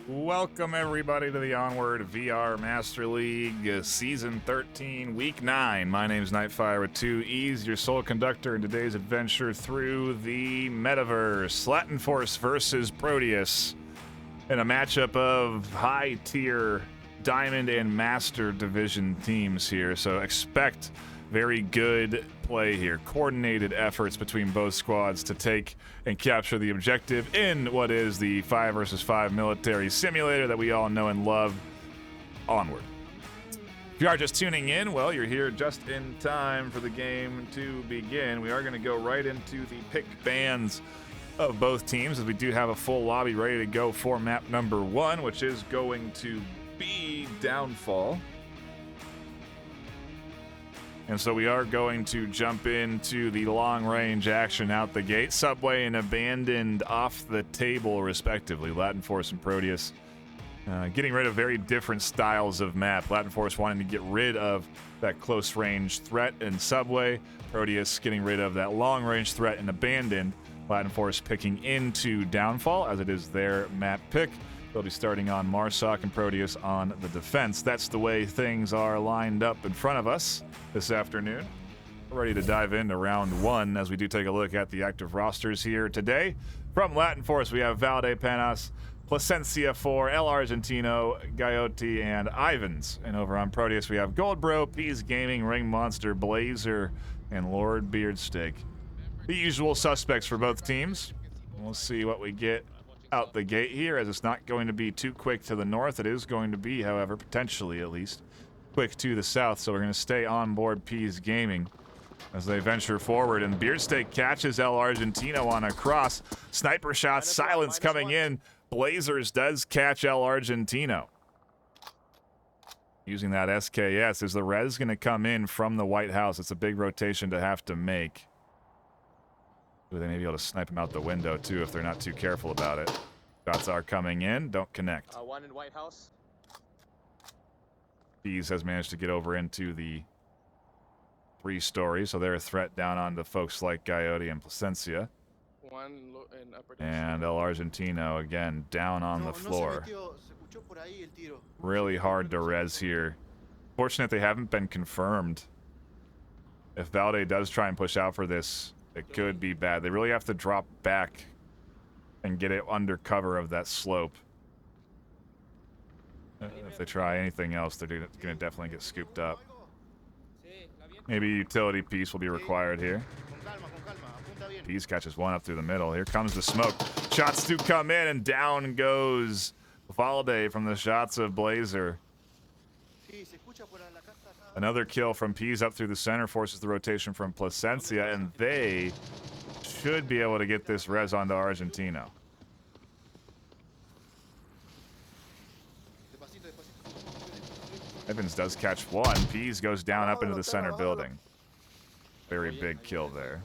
Welcome everybody to the Onward VR Master League Season 13, Week 9. My name is NightFiree with 2 E's, your sole conductor in today's adventure through the metaverse. Latinforce versus Proteus in a matchup of high-tier Diamond and Master Division teams here, so expect very good play here. Coordinated efforts between both squads to take and capture the objective in what is the 5 versus 5 military simulator that we all know and love, Onward. If you are just tuning in, well, you're here just in time for the game to begin. We are going to go right into the pick bans of both teams, as we do have a full lobby ready to go for map number 1, which is going to be Downfall. And so we are going to jump into the long-range action out the gate. Subway and Abandoned off the table, respectively. Latinforce and Proteus getting rid of very different styles of map. Latinforce wanting to get rid of that close-range threat in Subway. Proteus getting rid of that long-range threat in Abandoned. Latinforce picking into Downfall, as it is their map pick. They'll be starting on Marsoc and Proteus on the defense. That's the way things are lined up in front of us this afternoon. We're ready to dive into round 1 as we do take a look at the active rosters here today. From Latinforce, we have Valde Panas, Placencia 4, El Argentino, Gaiotti, and Ivans. And over on Proteus, we have Goldbro, Peas Gaming, Ring Monster, Blazer, and Lord Beardsteak. The usual suspects for both teams. We'll see what we get out the gate here, as it's not going to be too quick to the north. It is going to be, however, potentially at least, quick to the south, so we're going to stay on board Peas Gaming as they venture forward, and Beardsteak catches El Argentino on a cross. Sniper shot, silence coming in. Blazers does catch El Argentino. Using that SKS, is the res going to come in from the White House? It's a big rotation to have to make. Ooh, they may be able to snipe him out the window, too, if they're not too careful about it. Shots are coming in. Don't connect. One in White House. Peas has managed to get over into the 3-story, so they're a threat down onto folks like Gaiotti and Placencia. One in upper And El Argentino, again, down on the floor. Really hard to res here. Fortunate they haven't been confirmed. If Valde does try and push out for this, it could be bad. They really have to drop back and get it under cover of that slope. If they try anything else, they're going to definitely get scooped up. Maybe utility piece will be required here. Peas catches one up through the middle. Here comes the smoke. Shots do come in, and down goes Valde from the shots of Blazer. Another kill from Peas up through the center forces the rotation from Placencia, and they should be able to get this res onto Argentino. Evans does catch one. Peas goes down up into the center building. Very big kill there.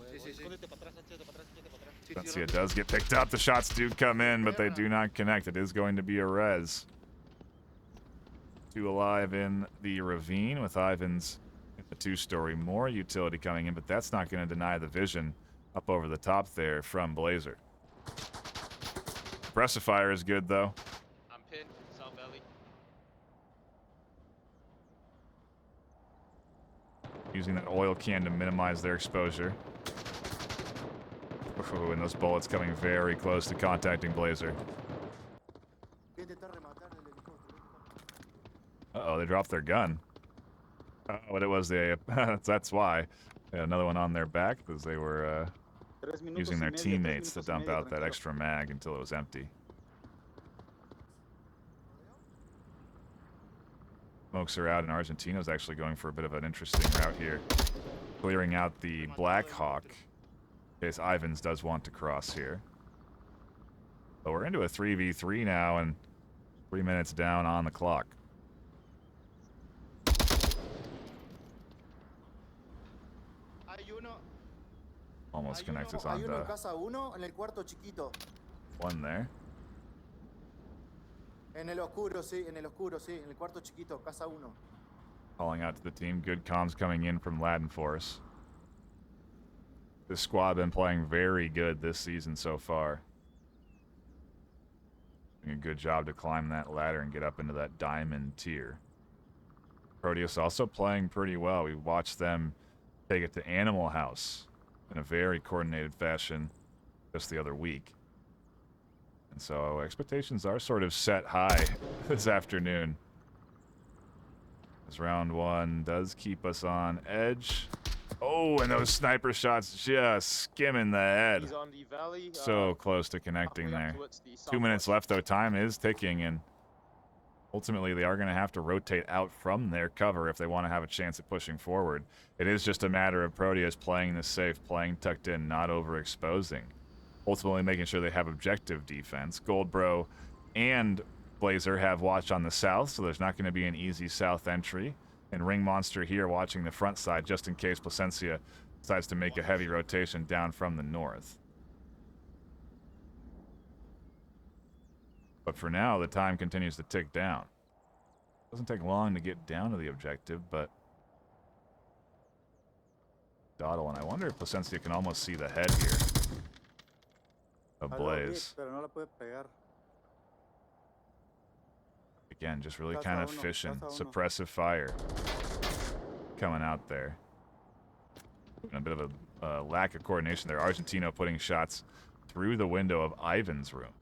Placencia does get picked up. The shots do come in, but they do not connect. It is going to be a res. 2 alive in the ravine with Ivans in the 2-story. More utility coming in, but that's not going to deny the vision up over the top there from Blazer. Pressifier is good, though. I'm pinned. South Valley. Using that oil can to minimize their exposure. Ooh, and those bullets coming very close to contacting Blazer. Uh-oh, they dropped their gun. What it was, that's why. They had another one on their back, because they were using their teammates to dump out that extra mag until it was empty. Smokes are out, and Argentino's actually going for a bit of an interesting route here. Clearing out the Black Hawk, in case Ivans does want to cross here. But we're into a 3v3 now, and 3 minutes down on the clock. Almost connects us on the one there. Calling out to the team. Good comms coming in from Latinforce. This squad been playing very good this season so far. Doing a good job to climb that ladder and get up into that diamond tier. Proteus also playing pretty well. We watched them take it to Animal House in a very coordinated fashion just the other week. And so expectations are sort of set high this afternoon. As round one does keep us on edge. Oh, and those sniper shots just skimming the head. He's on the valley. So close to connecting there. 2 minutes left, though. Time is ticking, and ultimately they are going to have to rotate out from their cover if they want to have a chance at pushing forward. It is just a matter of Proteus playing this safe, playing tucked in, not overexposing. Ultimately making sure they have objective defense. Goldbro and Blazer have watch on the south, so there's not going to be an easy south entry. And Ring Monster here watching the front side just in case Placencia decides to make a heavy rotation down from the north. But for now, the time continues to tick down. Doesn't take long to get down to the objective, but Dawdle, and I wonder if Placencia can almost see the head here of Blaze. Again, just really kind of fishing. Suppressive fire coming out there. And a bit of a lack of coordination there. Argentino putting shots through the window of Ivan's room.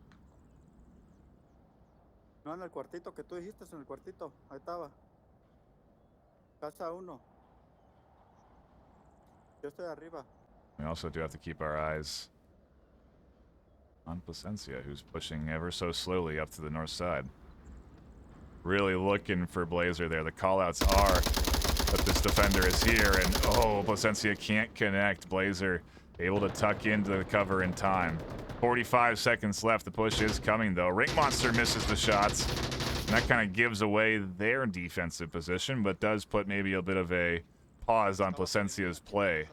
No, en el cuartito que tú dijiste, en el cuartito. Ahí estaba. Casa uno. Yo estoy arriba. We also do have to keep our eyes on Placencia, who's pushing ever so slowly up to the north side. Really looking for Blazer there. The callouts are that this defender is here, and oh, Placencia can't connect. Blazer able to tuck into the cover in time. 45 seconds left. The push is coming, though. Ring Monster misses the shots, and that kind of gives away their defensive position, but does put maybe a bit of a pause on Placencia's play.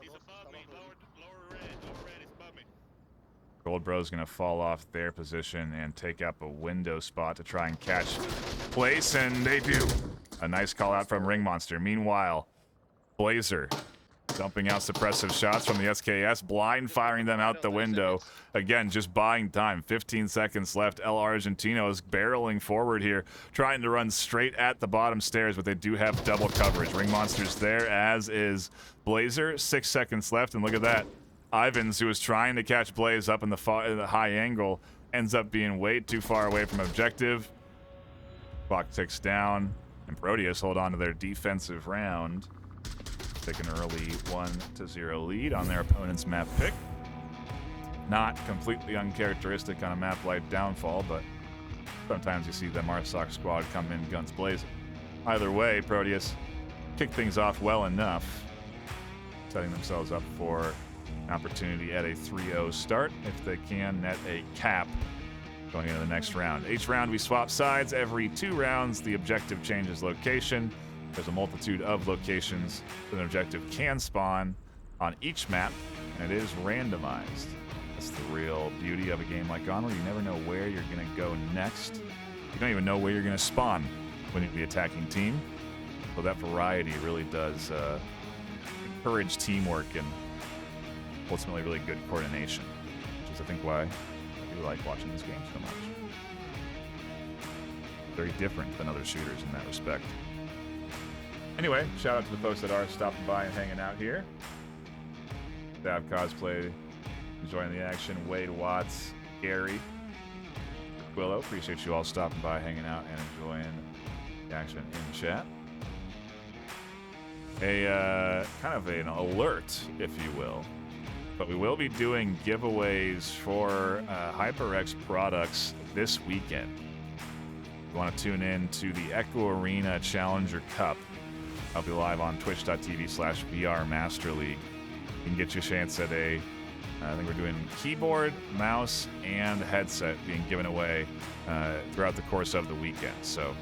Goldbro's going to fall off their position and take up a window spot to try and catch place, and they do. A nice call out from Ring Monster. Meanwhile, Blazer dumping out suppressive shots from the SKS, blind firing them out the window. Again, just buying time. 15 seconds left. El Argentino is barreling forward here, trying to run straight at the bottom stairs, but they do have double coverage. Ring Monster's there, as is Blazer. 6 seconds left, and look at that. Ivans, who was trying to catch Blaze up in the high angle, ends up being way too far away from objective. Clock ticks down, and Proteus hold on to their defensive round. Take an early 1-0 lead on their opponent's map pick. Not completely uncharacteristic on a map like Downfall, but sometimes you see the Marsoc squad come in guns blazing. Either way, Proteus kick things off well enough, setting themselves up for an opportunity at a 3-0 start if they can net a cap going into the next round. Each round we swap sides. Every 2 rounds the objective changes location. There's a multitude of locations that an objective can spawn on each map, and it is randomized. That's the real beauty of a game like Onward. You never know where you're going to go next. You don't even know where you're going to spawn when you're the attacking team. So that variety really does encourage teamwork and ultimately really good coordination, which is, I think, why I do like watching this game so much. Very different than other shooters in that respect. Anyway, shout out to the folks that are stopping by and hanging out here. Dav Cosplay, enjoying the action. Wade Watts, Gary, Willow, appreciate you all stopping by, hanging out, and enjoying the action in chat. A kind of an alert, if you will. But we will be doing giveaways for HyperX products this weekend. If you want to tune in to the Echo Arena Challenger Cup, I'll be live on twitch.tv/VRMasterLeague. You can get your chance at I think we're doing keyboard, mouse, and headset being given away throughout the course of the weekend. So,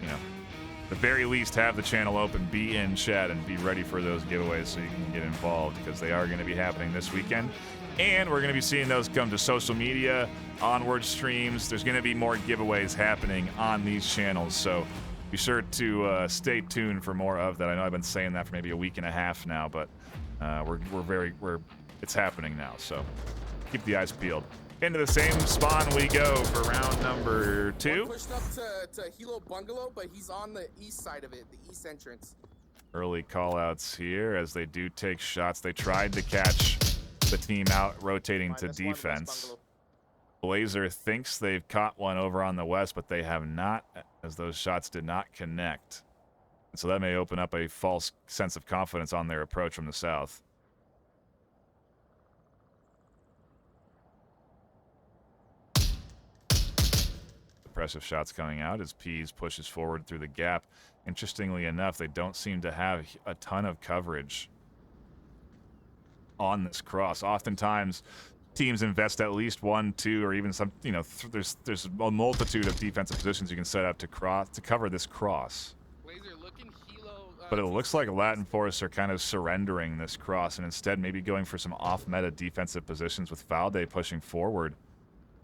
you know, at the very least, have the channel open, be in chat, and be ready for those giveaways so you can get involved, because they are going to be happening this weekend. And we're going to be seeing those come to social media, Onward streams. There's going to be more giveaways happening on these channels, so be sure to stay tuned for more of that. I know I've been saying that for maybe a week and a half now, but it's happening now, so keep the eyes peeled. Into the same spawn we go for round number 2. One pushed up to Hilo Bungalow, but he's on the east side of it, the east entrance. Early callouts here as they do take shots. They tried to catch the team out rotating to defense. Blazer thinks they've caught one over on the west, but they have not, as those shots did not connect. And so that may open up a false sense of confidence on their approach from the south. Impressive shots coming out as Pease pushes forward through the gap. Interestingly enough, they don't seem to have a ton of coverage on this cross. Oftentimes, teams invest at least 1, 2, or even some, there's a multitude of defensive positions you can set up to cover this cross. But it looks like Latinforce are kind of surrendering this cross and instead maybe going for some off-meta defensive positions with Valde pushing forward.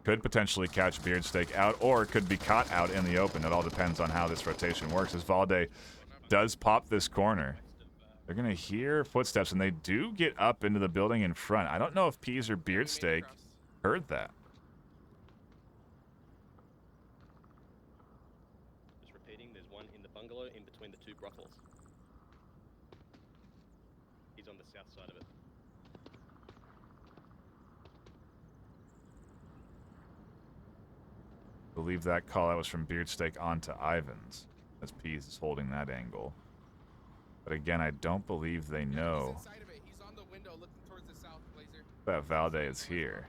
Could potentially catch Beardsteak out or could be caught out in the open. It all depends on how this rotation works. As Valde does pop this corner, they're going to hear footsteps, and they do get up into the building in front. I don't know if Peas or Beardsteak heard that. Just repeating, there's one in the bungalow in between the 2 brothels. He's on the south side of it. I believe that call out was from Beardsteak onto Ivans, as Peas is holding that angle. But again, I don't believe they know He's on the window looking towards the south, Blazer. that Valde is here.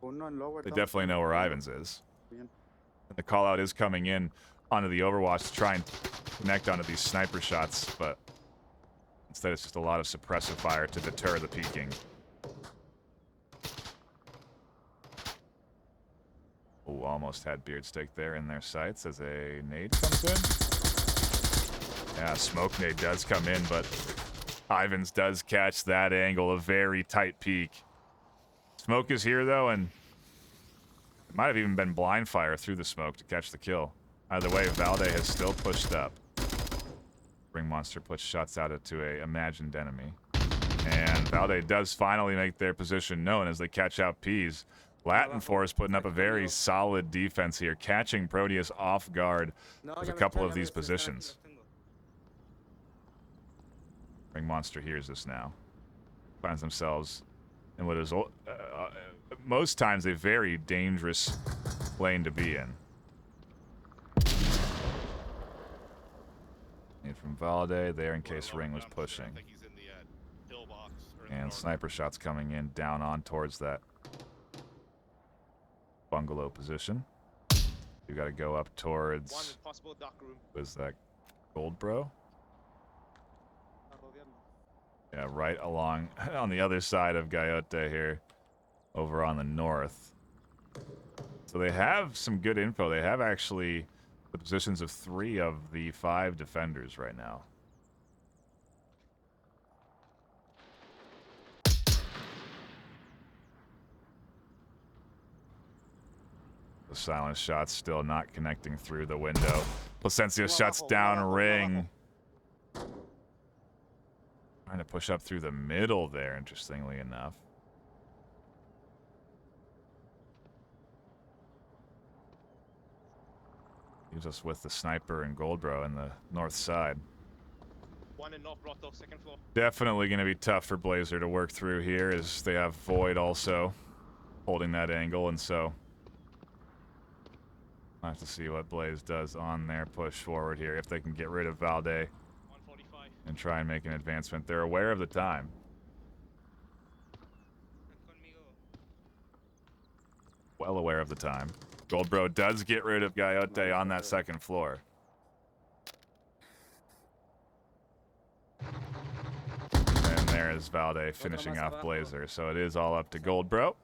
Uno en lower. They definitely know where Ivans is. And the call out is coming in onto the Overwatch to try and connect onto these sniper shots, but instead it's just a lot of suppressive fire to deter the peeking. Oh, almost had Beardsteak there in their sights as a nade comes in. Yeah, smoke nade does come in, but Ivans does catch that angle, a very tight peek. Smoke is here, though, and it might have even been blind fire through the smoke to catch the kill. Either way, Valde has still pushed up. Ring Monster puts shots out to a imagined enemy. And Valde does finally make their position known as they catch out Peas. Latinforce putting up a very solid defense here, catching Proteus off guard with a couple of these positions. Ring Monster hears this now. Finds themselves in what is most times a very dangerous lane to be in. Need from Valde there in case Ring was pushing. And sniper shots coming in down on towards that bungalow position. You got to go up towards. Was that Gold Bro? Yeah, right along on the other side of Gaiote here, over on the north. So they have some good info. They have actually the positions of 3 of the 5 defenders right now. The silent shot's still not connecting through the window. Placencia shuts down Ring. Trying to push up through the middle there, interestingly enough. Leaves us with the sniper and Goldbro in the north side. One in North Brothel, second floor. Definitely going to be tough for Blazer to work through here as they have Void also holding that angle, and so I'll have to see what Blaze does on their push forward here, if they can get rid of Valde 145. and try and make an advancement. They're aware of the time. Well aware of the time. Goldbro does get rid of Gaiote on that second floor. And there is Valde finishing off Blazer. So it is all up to Goldbro.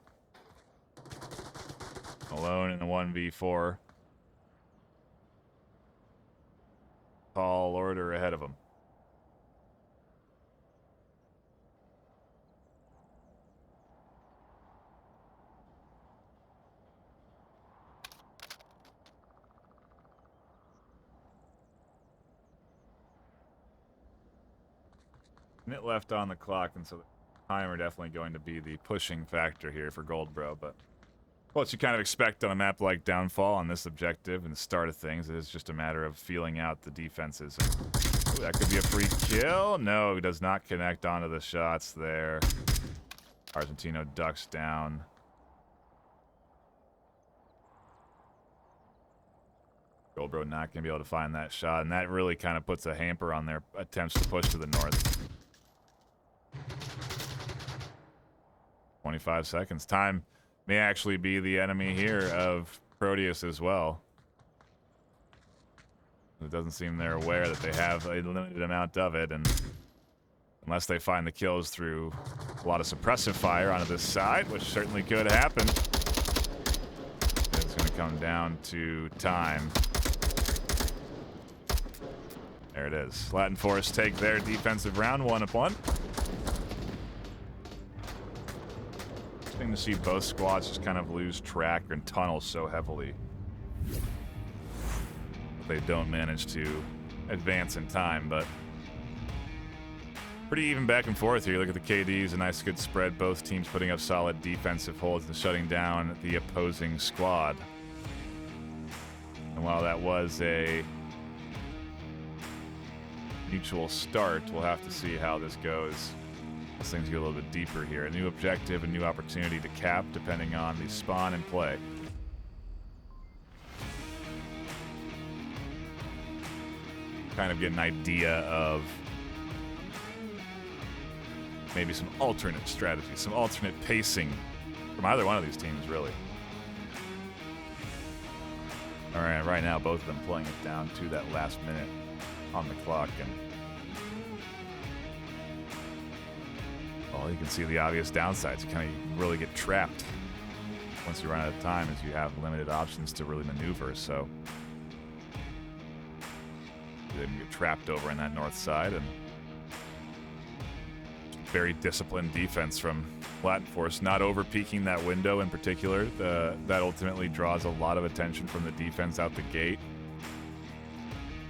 Alone in a 1v4. Tall order ahead of him. Minute left on the clock, and so time are definitely going to be the pushing factor here for Goldbro, but what you kind of expect on a map like Downfall on this objective and the start of things, it is just a matter of feeling out the defenses. Ooh, that could be a free kill. No, he does not connect onto the shots there. Argentino ducks down. Goldbro not going to be able to find that shot, and that really kind of puts a hamper on their attempts to push to the north. 25 seconds. Time may actually be the enemy here of Proteus as well. It doesn't seem they're aware that they have a limited amount of it, and unless they find the kills through a lot of suppressive fire onto this side, which certainly could happen, it's going to come down to time. There it is. Latinforce take their defensive round 1-1. Interesting to see both squads just kind of lose track and tunnel so heavily. They don't manage to advance in time, but pretty even back and forth here. Look at the KDs, a nice good spread. Both teams putting up solid defensive holds and shutting down the opposing squad. And while that was a mutual start, we'll have to see how this goes as things get a little bit deeper here. A new objective, a new opportunity to cap, depending on the spawn and play. Kind of get an idea of maybe some alternate strategy, some alternate pacing from either one of these teams, really. All right, right now, both of them playing it down to that last minute on the clock, and well, you can see the obvious downsides. You kind of really get trapped once you run out of time, as you have limited options to really maneuver. So you get trapped over in that north side, and very disciplined defense from Latinforce, not over peeking that window in particular. That ultimately draws a lot of attention from the defense out the gate.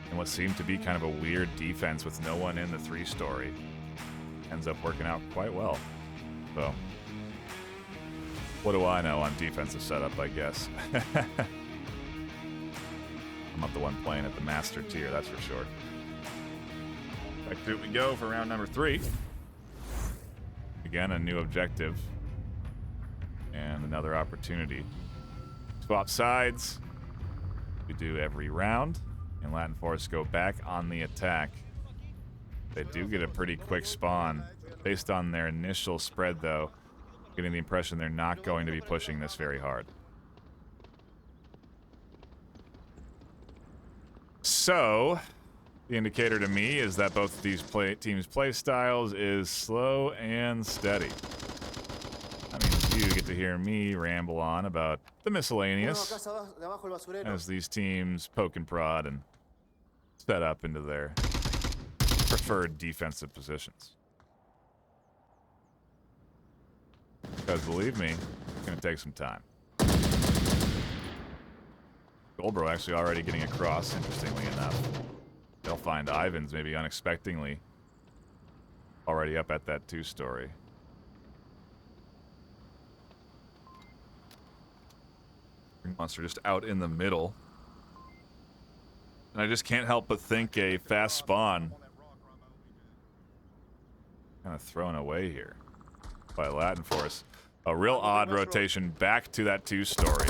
And what seemed to be kind of a weird defense with no one in the 3-story ends up working out quite well. So, what do I know on defensive setup, I guess? I'm not the one playing at the master tier, that's for sure. Back to it we go for round number 3. Again, a new objective and another opportunity. Swap sides. We do every round. And Latinforce go back on the attack. They do get a pretty quick spawn. Based on their initial spread, though, getting the impression they're not going to be pushing this very hard. So, the indicator to me is that both of these teams' play styles is slow and steady. That means you get to hear me ramble on about the miscellaneous as these teams poke and prod and set up into their preferred defensive positions. Because believe me, it's going to take some time. Goldbro actually already getting across, interestingly enough. They'll find Ivans maybe unexpectedly already up at that 2-story. Monster just out in the middle. And I just can't help but think a fast spawn kind of thrown away here by Latinforce. A real odd rotation back to that 2-story.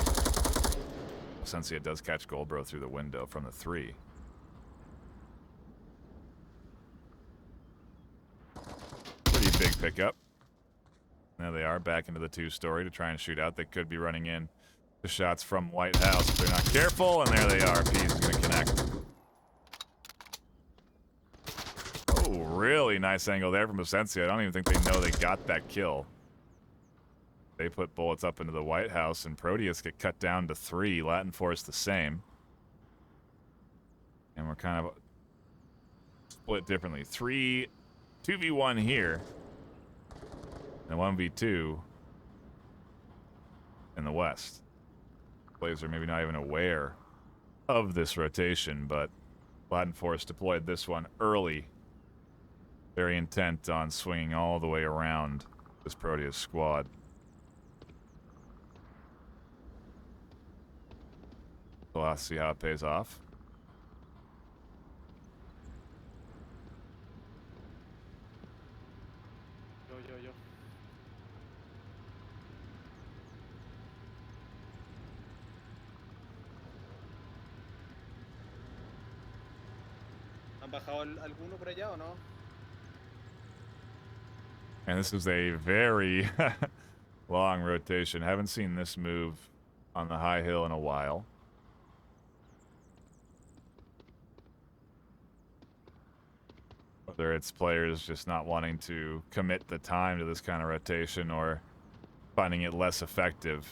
Sensia does catch Goldbro through the window from the 3. Pretty big pickup. There they are, back into the 2-story to try and shoot out. They could be running in the shots from White House if they're not careful, and there they are. P is going to connect. Oh, really nice angle there from Sensia. I don't even think they know they got that kill. They put bullets up into the White House, and Proteus get cut down to 3. Latinforce the same. And we're kind of split differently. 2v1 here, and 1v2 in the west. Players are maybe not even aware of this rotation, but Latinforce deployed this one early. Very intent on swinging all the way around this Proteus squad. So I'll see how it pays off. Yo. ¿Han bajado alguno por allá o no? And this is a very long rotation. Haven't seen this move on the high hill in a while. Whether it's players just not wanting to commit the time to this kind of rotation or finding it less effective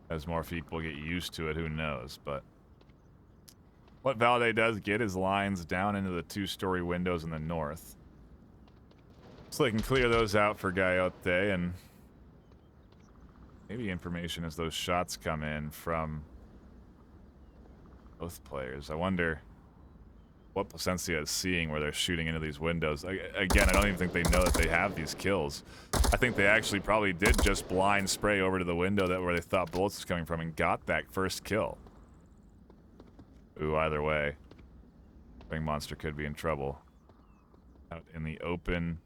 as more people get used to it, who knows. But what Valde does get is lines down into the two-story windows in the north. So they can clear those out for Gaiote, and maybe information as those shots come in from both players. I wonder what Placencia is seeing where they're shooting into these windows. Again, I don't even think they know that they have these kills. I think they actually probably did just blind spray over to the window where they thought bullets was coming from and got that first kill. Ooh, either way, Wing Monster could be in trouble. Out in the open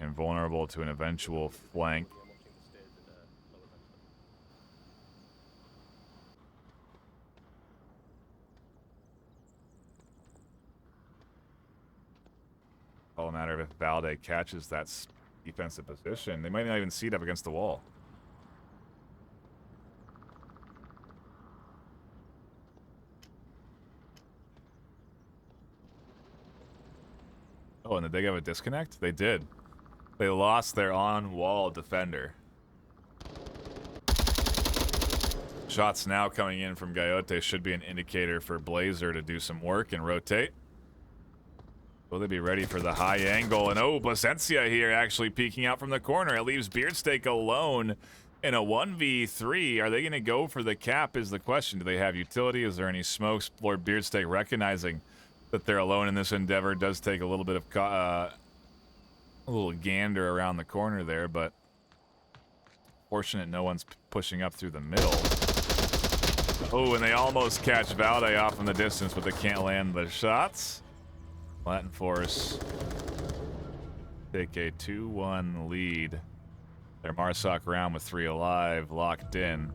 and vulnerable to an eventual flank. I'm watching the stairs at lower Hunter. All a matter of if Valde catches that defensive position. They might not even see it up against the wall. Oh, and did they have a disconnect? They did. They lost their on-wall defender. Shots now coming in from Gaiote should be an indicator for Blazer to do some work and rotate. Will they be ready for the high angle? And oh, Placencia here actually peeking out from the corner. It leaves Beardsteak alone in a 1v3. Are they going to go for the cap is the question. Do they have utility? Is there any smokes? Lord Beardsteak recognizing that they're alone in this endeavor does take a little bit of a little gander around the corner there, but fortunate no one's pushing up through the middle. Oh, and they almost catch Valde off in the distance, but they can't land the shots. Latinforce take a 2-1 lead. Their Marsoc round with 3 alive, locked in.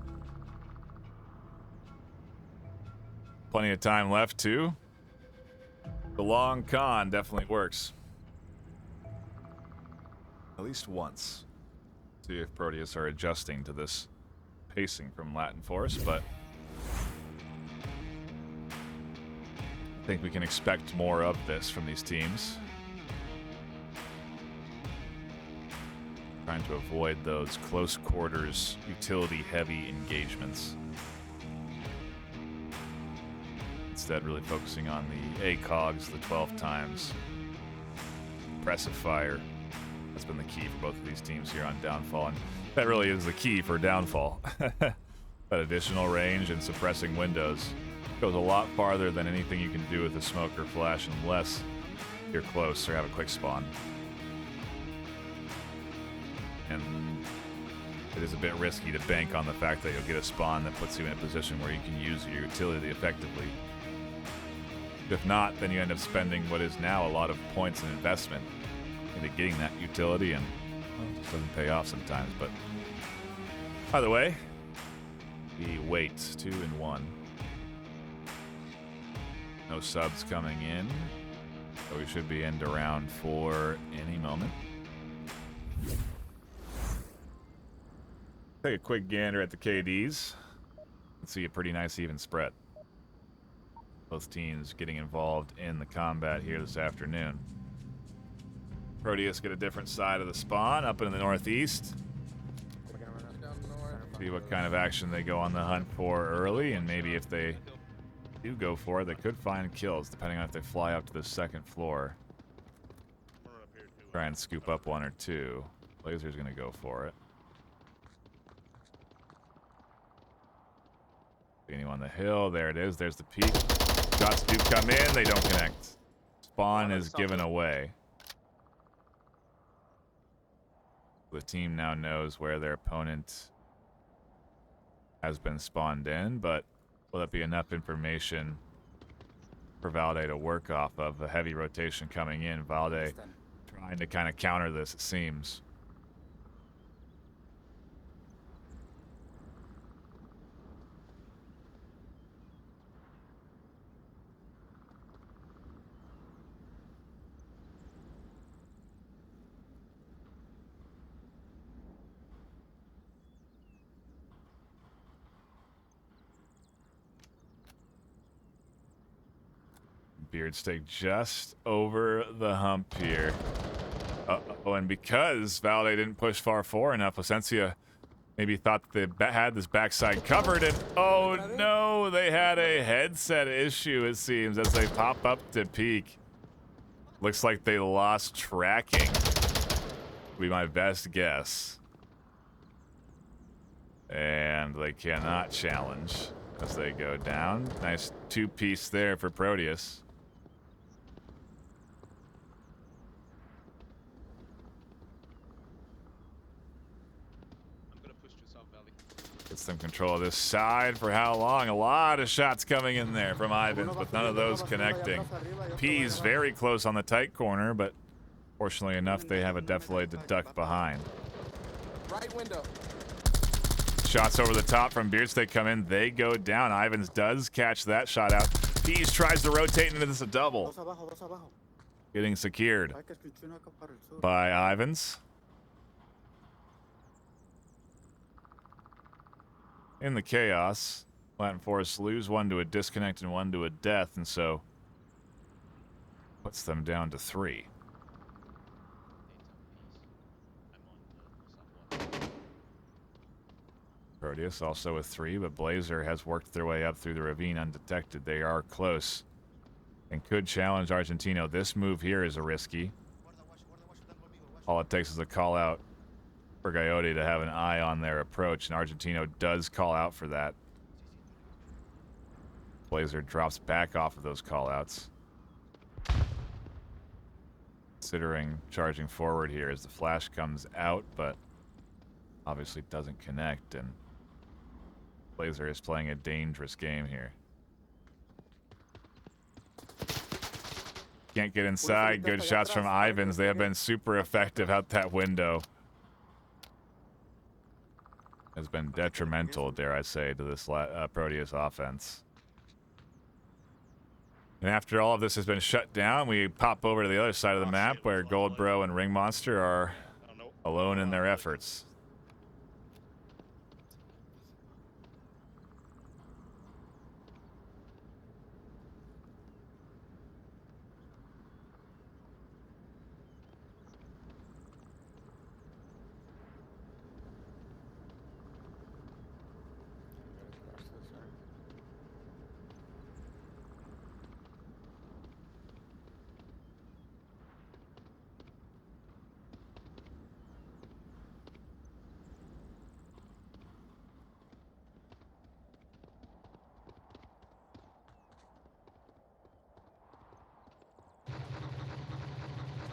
Plenty of time left too. The long con definitely works. At least once. See if Proteus are adjusting to this pacing from Latinforce, but I think we can expect more of this from these teams. Trying to avoid those close quarters, utility-heavy engagements. Instead, really focusing on the ACOGs, the 12 times. Impressive fire. That's been the key for both of these teams here on Downfall, and that really is the key for Downfall. That additional range and suppressing windows goes a lot farther than anything you can do with a smoke or flash unless you're close or have a quick spawn. And it is a bit risky to bank on the fact that you'll get a spawn that puts you in a position where you can use your utility effectively. If not, then you end up spending what is now a lot of points and investment into getting that utility, and well, it just doesn't pay off sometimes. But either way, we wait 2 and 1. No subs coming in, so we should be into round 4 any moment. Take a quick gander at the KDs and see a pretty nice even spread. Both teams getting involved in the combat here this afternoon. Proteus get a different side of the spawn up in the northeast. See what kind of action they go on the hunt for early, and maybe if they do go for it, they could find kills depending on if they fly up to the second floor. Try and scoop up 1 or 2. Blazer's gonna go for it. Anyone on the hill, there it is, there's the peak. Shots do come in, they don't connect. Spawn is given away. The team now knows where their opponent has been spawned in, but will that be enough information for Valde to work off of? A heavy rotation coming in. Valde trying to kind of counter this, it seems. Beardsteak just over the hump here. Uh-oh, and because Valde didn't push far forward enough, Placencia maybe thought they had this backside covered, and oh no, they had a headset issue, it seems, as they pop up to peak. Looks like they lost tracking. Would be my best guess. And they cannot challenge as they go down. Nice two-piece there for Proteus. Gets them control of this side for how long? A lot of shots coming in there from Ivans, but none of those connecting. P's very close on the tight corner, but fortunately enough, they have a defilade to duck behind. Right window. Shots over the top from Beardsteak come in. They go down. Ivans does catch that shot out. P's tries to rotate into this a double. Getting secured by Ivans. In the chaos, Latinforce lose one to a disconnect and one to a death, and so puts them down to 3. Proteus also with 3, but Blazer has worked their way up through the ravine undetected. They are close and could challenge Argentino. This move here is a risky. All it takes is a call out for Coyote to have an eye on their approach, and Argentino does call out for that. Blazer drops back off of those call-outs. Considering charging forward here as the flash comes out, but obviously doesn't connect, and Blazer is playing a dangerous game here. Can't get inside. Good shots from Ivans. They have been super effective out that window. Has been detrimental, dare I say, to this Proteus offense. And after all of this has been shut down, we pop over to the other side of the map where Goldbro and Ring Monster are alone in their efforts.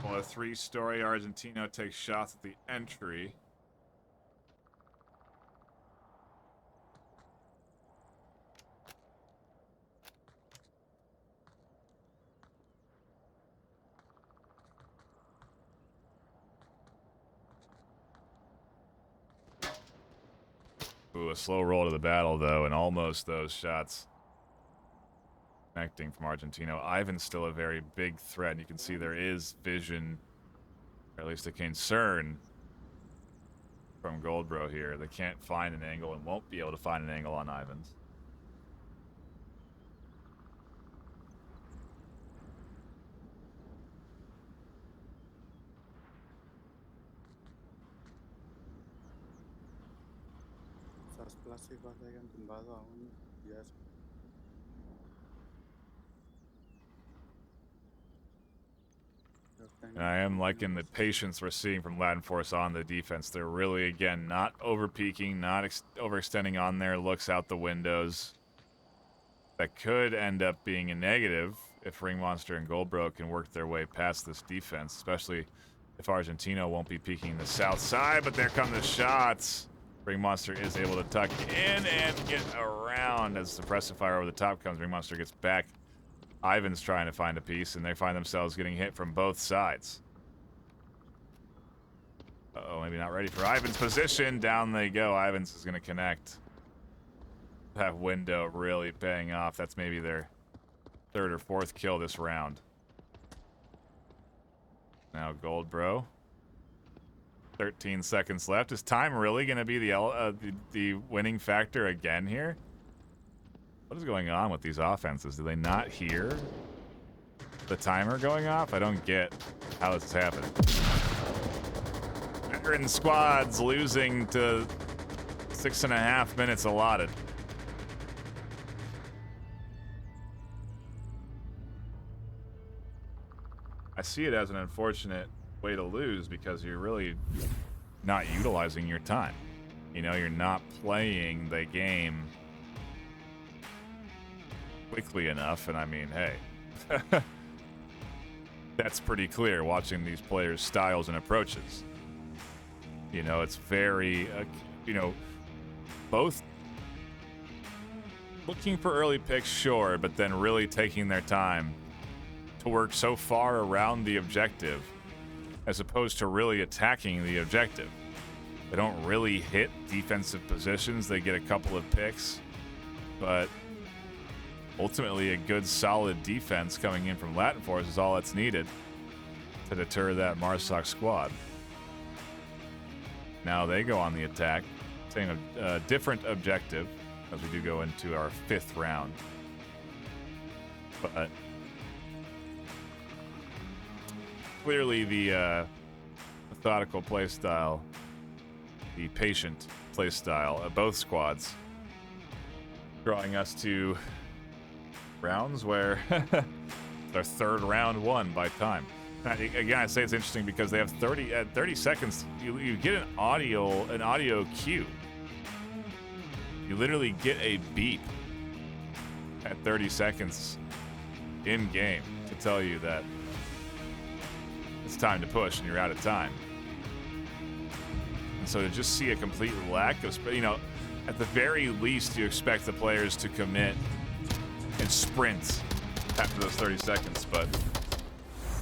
Well, a 3-story Argentino takes shots at the entry. Ooh, a slow roll to the battle, though, and almost those shots connecting from Argentino. Ivan's still a very big threat. You can see there is vision, or at least a concern from Goldbro here. They can't find an angle and won't be able to find an angle on Ivans. Esas plásticas le hayan tumbado a uno y eso. And I am liking the patience we're seeing from Latinforce on the defense. They're really, again, not over-peaking, not overextending on their looks out the windows. That could end up being a negative if Ring Monster and Goldbro can work their way past this defense, especially if Argentino won't be peeking the south side, but there come the shots. Ring Monster is able to tuck in and get around as suppressive fire over the top comes. Ring Monster gets back. Ivan's trying to find a piece, and they find themselves getting hit from both sides. Uh-oh, maybe not ready for Ivan's position. Down they go. Ivan's is going to connect. That window really paying off. That's maybe their third or fourth kill this round. Now Gold Bro. 13 seconds left. Is time really going to be the winning factor again here? What is going on with these offenses? Do they not hear the timer going off? I don't get how this is happening. Veteran squads losing to 6.5 minutes allotted. I see it as an unfortunate way to lose because you're really not utilizing your time. You know, you're not playing the game quickly enough, and I mean, hey, that's pretty clear watching these players' styles and approaches. You know, it's very, you know, both looking for early picks, sure, but then really taking their time to work so far around the objective as opposed to really attacking the objective. They don't really hit defensive positions. They get a couple of picks, but ultimately a good solid defense coming in from Latinforce is all that's needed to deter that Marsoc squad. Now they go on the attack, taking a different objective as we do go into our 5th round. But clearly the methodical playstyle, the patient playstyle of both squads, drawing us to rounds where their 3rd round won by time. Again, I say it's interesting because they have 30 seconds. You get an audio cue. You literally get a beep at 30 seconds in game to tell you that it's time to push and you're out of time. And so to just see a complete lack of, you know, at the very least you expect the players to commit and sprint after those 30 seconds, but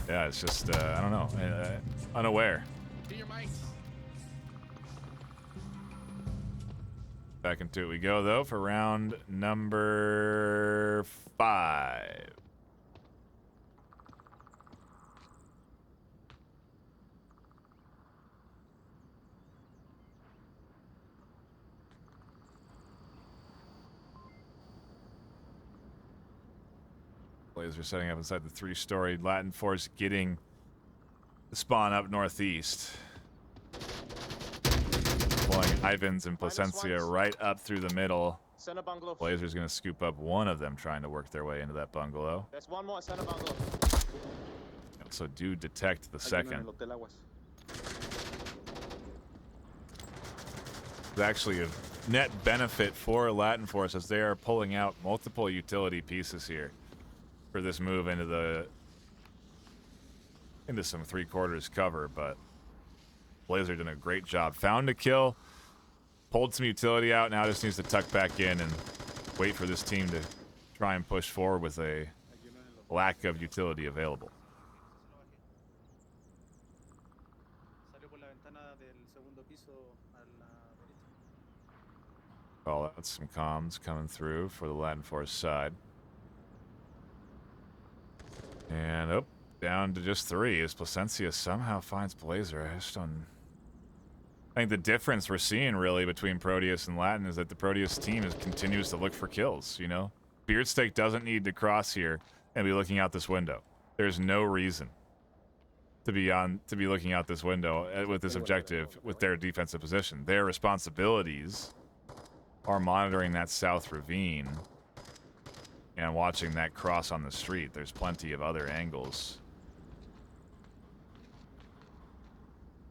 yeah, it's just, I don't know, unaware. Do your mics. Back into it we go, though, for round number 5. Blazer setting up inside the 3-story. Latinforce getting the spawn up northeast. Pulling Ivans and Placencia right up through the middle. Center bungalow. Blazer's going to scoop up one of them trying to work their way into that bungalow. There's one more center bungalow. So do detect the second. It's actually a net benefit for Latinforce as they are pulling out multiple utility pieces here for this move into some 3/4 cover, but Blazer did a great job. Found a kill, pulled some utility out, now just needs to tuck back in and wait for this team to try and push forward with a lack of utility available. Call out some comms coming through for the Latinforce side. And up, down to just 3 as Placencia somehow finds Blazer. I think the difference we're seeing really between Proteus and Latin is that the Proteus team continues to look for kills, you know? Beardsteak doesn't need to cross here and be looking out this window. There's no reason to be looking out this window with this objective with their defensive position. Their responsibilities are monitoring that south ravine and watching that cross on the street. There's plenty of other angles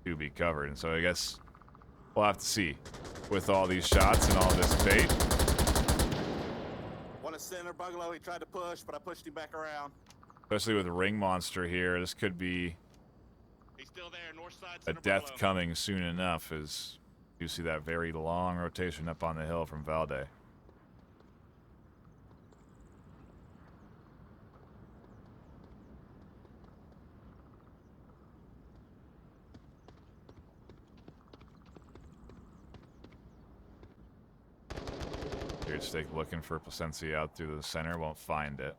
to be covered. And so I guess we'll have to see with all these shots and all this bait. One in center bungalow, he tried to push, but I pushed him back around. Especially with Ring Monster here, this could be Still there, north side. a Center death bungalow. coming soon enough as you see that very long rotation up on the hill from Valde. Beard Steak looking for Placencia out through the center, won't find it.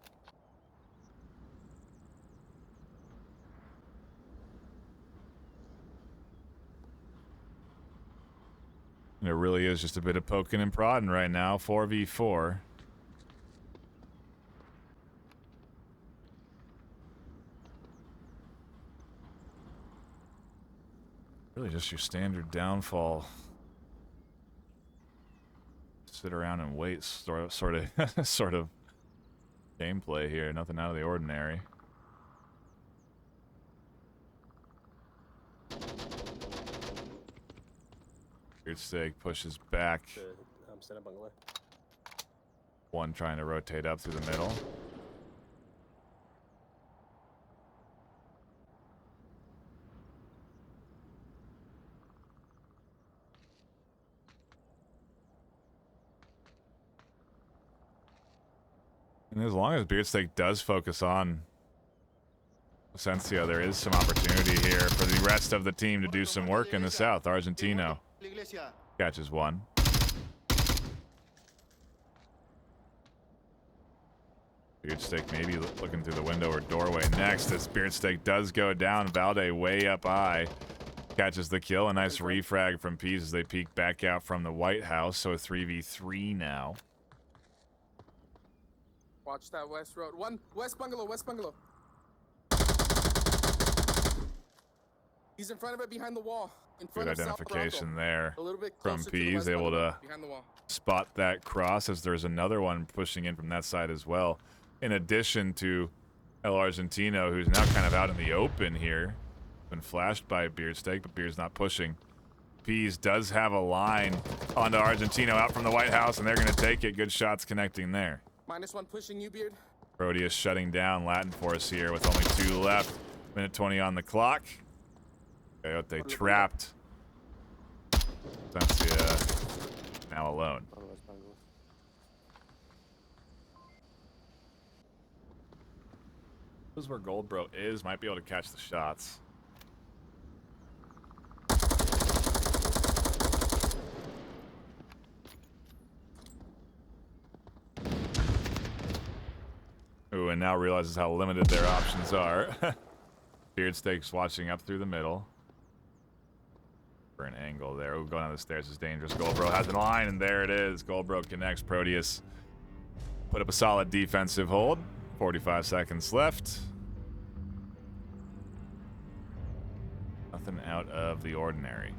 And it really is just a bit of poking and prodding right now, 4v4. Really just your standard downfall. Sit around and wait sort of gameplay here, nothing out of the ordinary. Beard Steak pushes back. Center bungalow. One trying to rotate up through the middle. And as long as Beard Steak does focus on Placencia, there is some opportunity here for the rest of the team to do some work in the south. Argentino catches one. Beard Steak maybe looking through the window or doorway next. This Beard Steak does go down. Valde way up high. Catches the kill. A nice refrag from Peas as they peek back out from the White House. So a 3v3 now. Watch that west road. One west bungalow, west bungalow. He's in front of it, behind the wall. In front Good of South identification Bronco. there A little bit from closer to the Peas, west able bungalow, to behind the wall. spot that cross as there's another one pushing in from that side as well. In addition to El Argentino, who's now kind of out in the open here. Been flashed by Beard Steak, but Beard's not pushing. Peas does have a line onto Argentino out from the White House, and they're going to take it. Good shots connecting there. -1 pushing you, Beard. Proteus shutting down Latinforce here with only 2 left. Minute 20 on the clock. Coyote trapped. Placencia now alone. This is where Goldbro is. Might be able to catch the shots. Ooh, and now realizes how limited their options are. Beard Steak's watching up through the middle. For an angle there. Ooh, going down the stairs is dangerous. Goldbro has a line, and there it is. Goldbro connects. Proteus put up a solid defensive hold. 45 seconds left. Nothing out of the ordinary.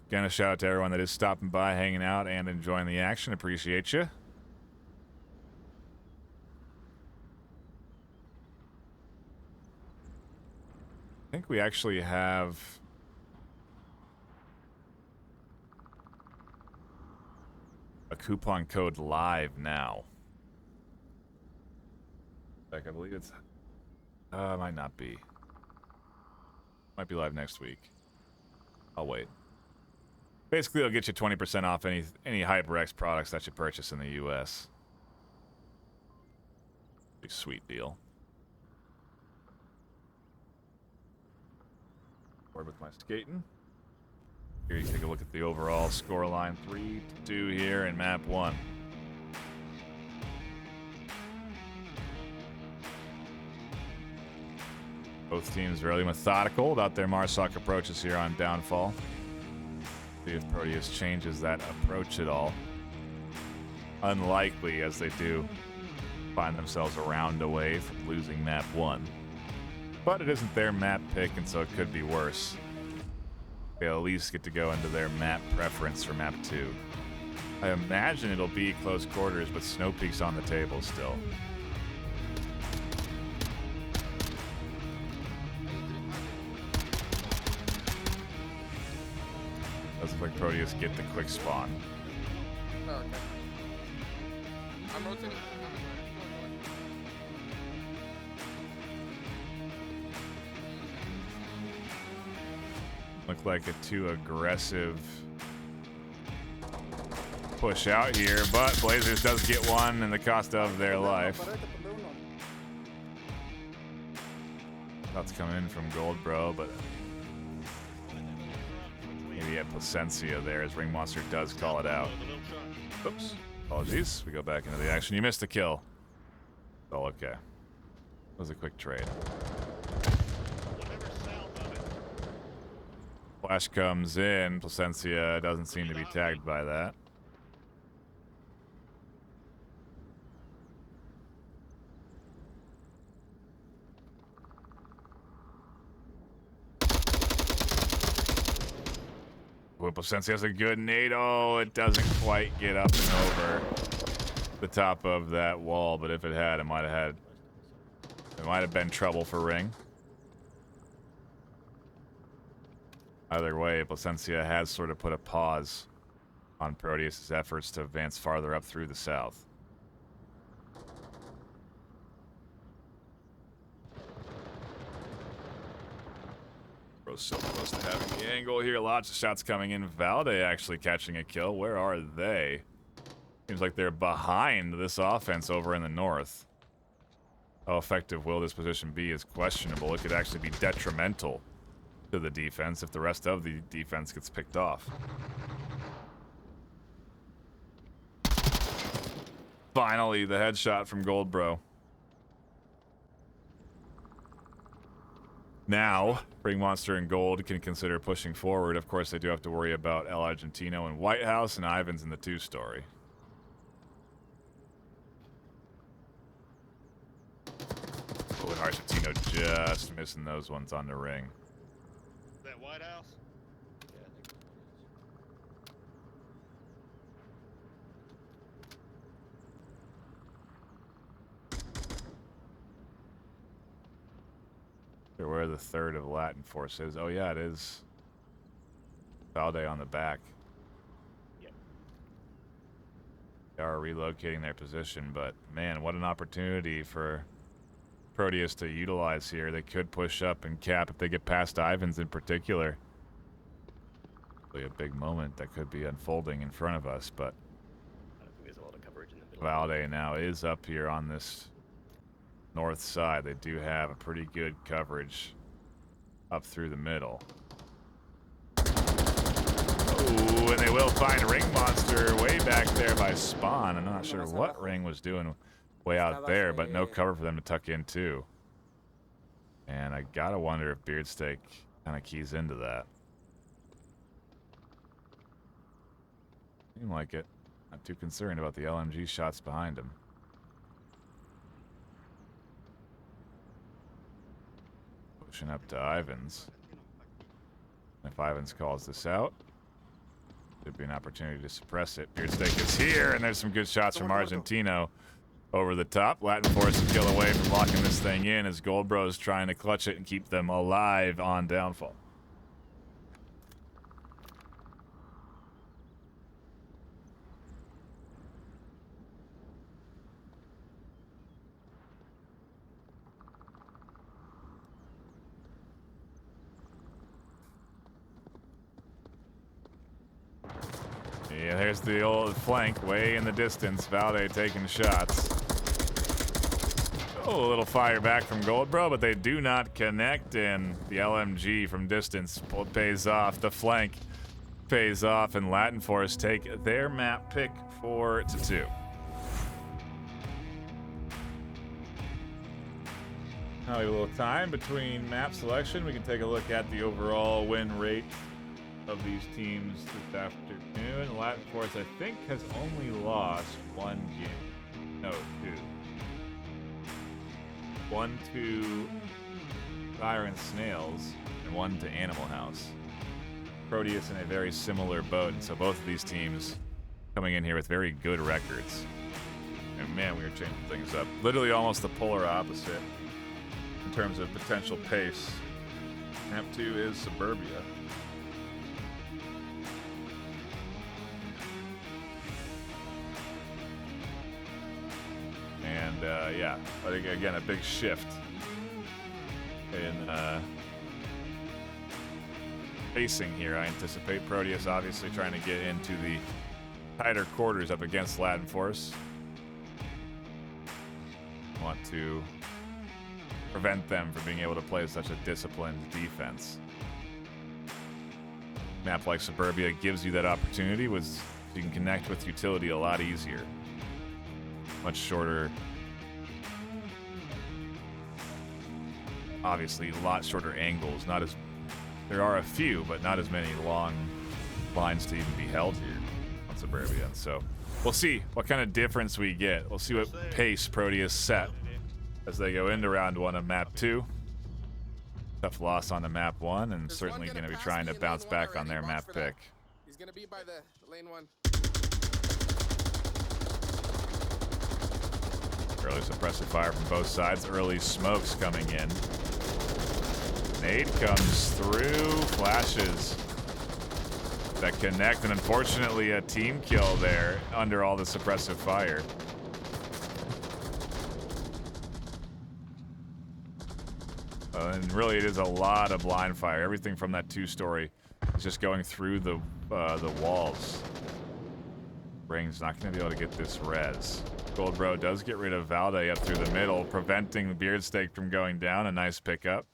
Again, a shout out to everyone that is stopping by, hanging out, and enjoying the action. Appreciate you. I think we actually have a coupon code live now. Like, I believe it's might not be. Might be live next week. I'll wait. Basically, it'll get you 20% off any HyperX products that you purchase in the US. Big sweet deal. Forward with my skating. Here you take a look at the overall score line. 3-2 here in map 1. Both teams really methodical about their Marsoc approaches here on Downfall. See if Proteus changes that approach at all. Unlikely, as they do find themselves a round away from losing map 1. But it isn't their map pick, and so it could be worse. They'll at least get to go into their map preference for map 2. I imagine it'll be close quarters, but Snow Peak's on the table still. Looks like Proteus get the quick spawn. Oh, okay. I'm rotating. Look like a too aggressive push out here, but Blazers does get one in the cost of their life. That's coming in from Gold Bro, but maybe at Placencia there as Ring Monster does call it out. Oops. Apologies. We go back into the action. You missed the kill. Oh, okay. That was a quick trade. Flash comes in. Placencia doesn't seem to be tagged by that. Placencia has a good nade. Oh, it doesn't quite get up and over the top of that wall, but if it had, it might have been trouble for Ring. Either way, Placencia has sort of put a pause on Proteus' efforts to advance farther up through the south. Bro's so close to having the angle here. Lots of shots coming in. Valde actually catching a kill. Where are they? Seems like they're behind this offense over in the north. How effective will this position be is questionable. It could actually be detrimental to the defense if the rest of the defense gets picked off. Finally, the headshot from Gold Bro. Now, Ring Monster and Gold can consider pushing forward. Of course, they do have to worry about El Argentino and White House, and Ivan's in the 2-story. Oh, and Argentino just missing those ones on the ring. That White House? Yeah, I think Where the third of Latinforce is. Oh yeah, it is. Valde on the back. Yep. They are relocating their position, but man, what an opportunity for Proteus to utilize here. They could push up and cap if they get past Ivans in particular. Really a big moment that could be unfolding in front of us, but I don't think there's a lot of coverage in the middle. Valde now is up here on this north side. They do have a pretty good coverage up through the middle. Oh, and they will find Ring Monster way back there by spawn. I'm not sure what Ring was doing way out there, but no cover for them to tuck into. And I gotta wonder if Beardsteak kind of keys into that. Seemed like it. Not too concerned about the LMG shots behind him. Pushing up to Ivans. If Ivans calls this out, there'd be an opportunity to suppress it. Beardsteak is here, and there's some good shots from Argentino over the top. Latinforce a kill away from locking this thing in as Gold Bro's trying to clutch it and keep them alive on downfall. Yeah, there's the old flank way in the distance. Valde taking shots. Oh, a little fire back from Gold Bro, but they do not connect, and the LMG from distance pays off. The flank pays off, and Latinforce take their map pick 4-2. Now we have a little time between map selection. We can take a look at the overall win rate of these teams this afternoon. Latinforce, I think, has only lost one game. No, two. 1 to Siren Snails and 1 to Animal House. Proteus in a very similar boat, and so both of these teams coming in here with very good records. And man, we are changing things up. Literally almost the polar opposite in terms of potential pace. Map 2 is Suburbia. And yeah, but again, a big shift in facing here. I anticipate Proteus obviously trying to get into the tighter quarters up against Latinforce. Want to prevent them from being able to play such a disciplined defense. Map like Suburbia gives you that opportunity, with you can connect with utility a lot easier. Much shorter, obviously a lot shorter angles. Not as, there are a few, but not as many long lines to even be held here on Suburbia. So we'll see what kind of difference we get. We'll see what pace Proteus set as they go into round 1 of map 2. Tough loss on the map 1, and certainly going to be trying to bounce back on their map pick. He's going to be by the lane 1. Early suppressive fire from both sides. Early smokes coming in. Nade comes through. Flashes that connect, and unfortunately a team kill there under all the suppressive fire. And really, it is a lot of blind fire. Everything from that 2-story is just going through the walls. Ring's not going to be able to get this res. Goldbro does get rid of Valde up through the middle, preventing the Beard Stake from going down. A nice pickup.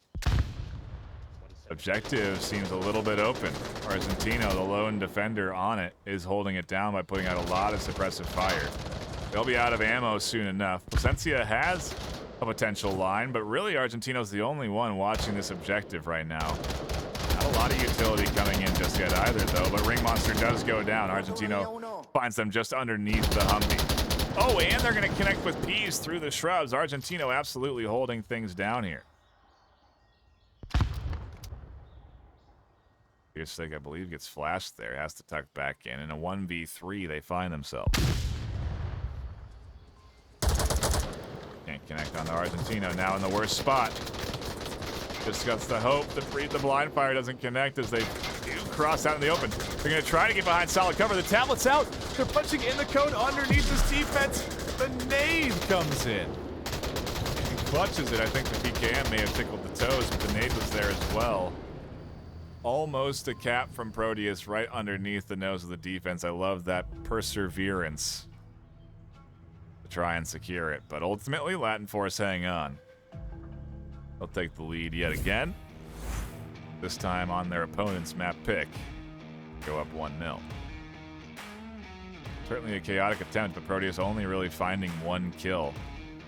Objective seems a little bit open. Argentino, the lone defender on it, is holding it down by putting out a lot of suppressive fire. They'll be out of ammo soon enough. Placencia has a potential line, but really Argentino's the only one watching this objective right now. Not a lot of utility coming in just yet either, though, but Ring Monster does go down. Argentino finds them just underneath the Humvee. Oh, and they're going to connect with Peas through the shrubs. Argentino absolutely holding things down here. Stick, I believe, gets flashed there. Has to tuck back in. In a 1v3, they find themselves. Can't connect on the Argentino. Now in the worst spot. Just got the hope that the blind fire doesn't connect as they do cross out in the open. They're going to try to get behind solid cover. The tablet's out. They're punching in the code underneath this defense. The nade comes in. He clutches it. I think the PKM may have tickled the toes, but the nade was there as well. Almost a cap from Proteus right underneath the nose of the defense. I love that perseverance to try and secure it. But ultimately, Latinforce hang on. They'll take the lead yet again. This time on their opponent's map pick. Go up 1-0. Certainly a chaotic attempt, but Proteus only really finding 1 kill,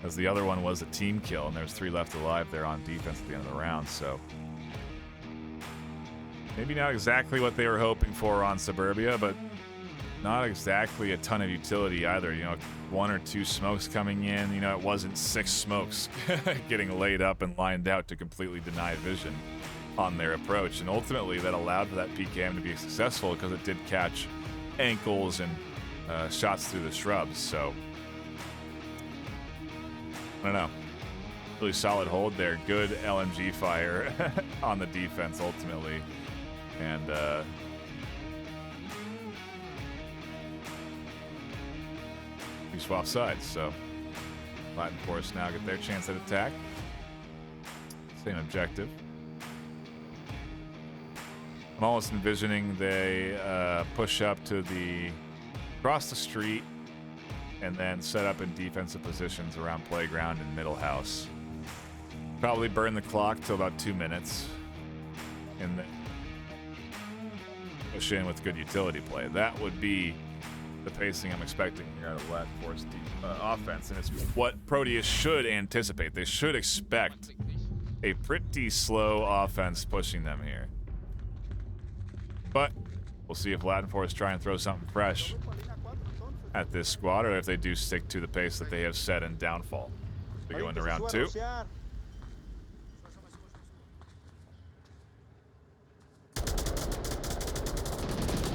as the other one was a team kill, and there's 3 left alive there on defense at the end of the round, so maybe not exactly what they were hoping for on Suburbia, but not exactly a ton of utility either. You know, 1 or 2 smokes coming in. You know, it wasn't 6 smokes getting laid up and lined out to completely deny vision on their approach. And ultimately, that allowed for that PKM to be successful because it did catch ankles and shots through the shrubs. So, I don't know. Really solid hold there. Good LMG fire on the defense ultimately. And we swap sides, so Latinforce now get their chance at attack. Same objective. I'm almost envisioning they push up to across the street and then set up in defensive positions around playground and middle house. Probably burn the clock till about 2 minutes and then push in with good utility play. That would be the pacing I'm expecting here out of Latinforce offense, and it's what Proteus should anticipate. They should expect a pretty slow offense pushing them here. But we'll see if Latinforce try and throw something fresh at this squad, or if they do stick to the pace that they have set in Downfall. We go into round 2.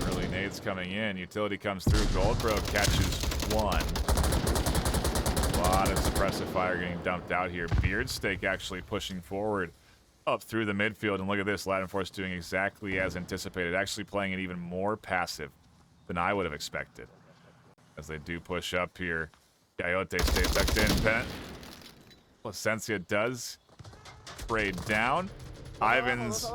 Early nades coming in. Utility comes through. Goldbro catches 1. A lot of suppressive fire getting dumped out here. Beardstake actually pushing forward up through the midfield. And look at this. Latinforce doing exactly as anticipated. Actually playing it even more passive than I would have expected. As they do push up here Coyote stays tucked in. Placencia does trade down. Ivans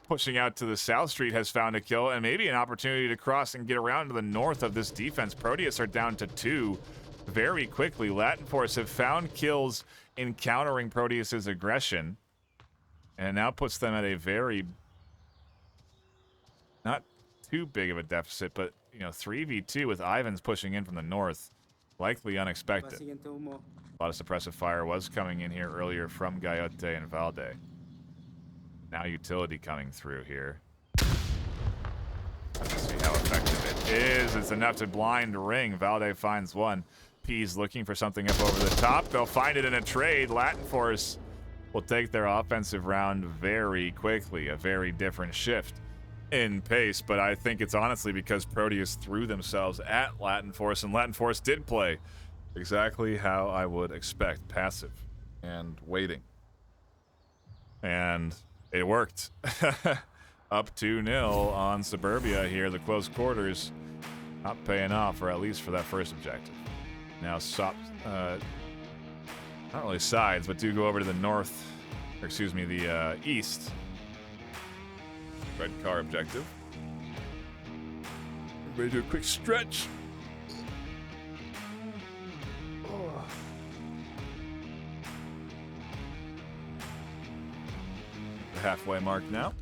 pushing out to the South Street has found a kill and maybe an opportunity to cross and get around to the north of this defense. Proteus are down to 2 very quickly. Latinforce have found kills in countering Proteus's aggression, and it now puts them at a very, not too big of a deficit, but 3v2 with Ivans pushing in from the north. Likely unexpected. A lot of suppressive fire was coming in here earlier from Coyote and Valde. Now utility coming through here. Let's see how effective it is. It's enough to blind ring. Valde finds one. P's looking for something up over the top. They'll find it in a trade. Latinforce will take their offensive round very quickly. A very different shift in pace, but I think it's honestly because Proteus threw themselves at Latinforce, and Latinforce did play exactly how I would expect. Passive and waiting. And it worked. Up 2-0 on Suburbia here. The close quarters not paying off, or at least for that first objective. Now not really sides, but do go over to the north, or excuse me, the east. Red car objective. Ready to do a quick stretch. The halfway mark now.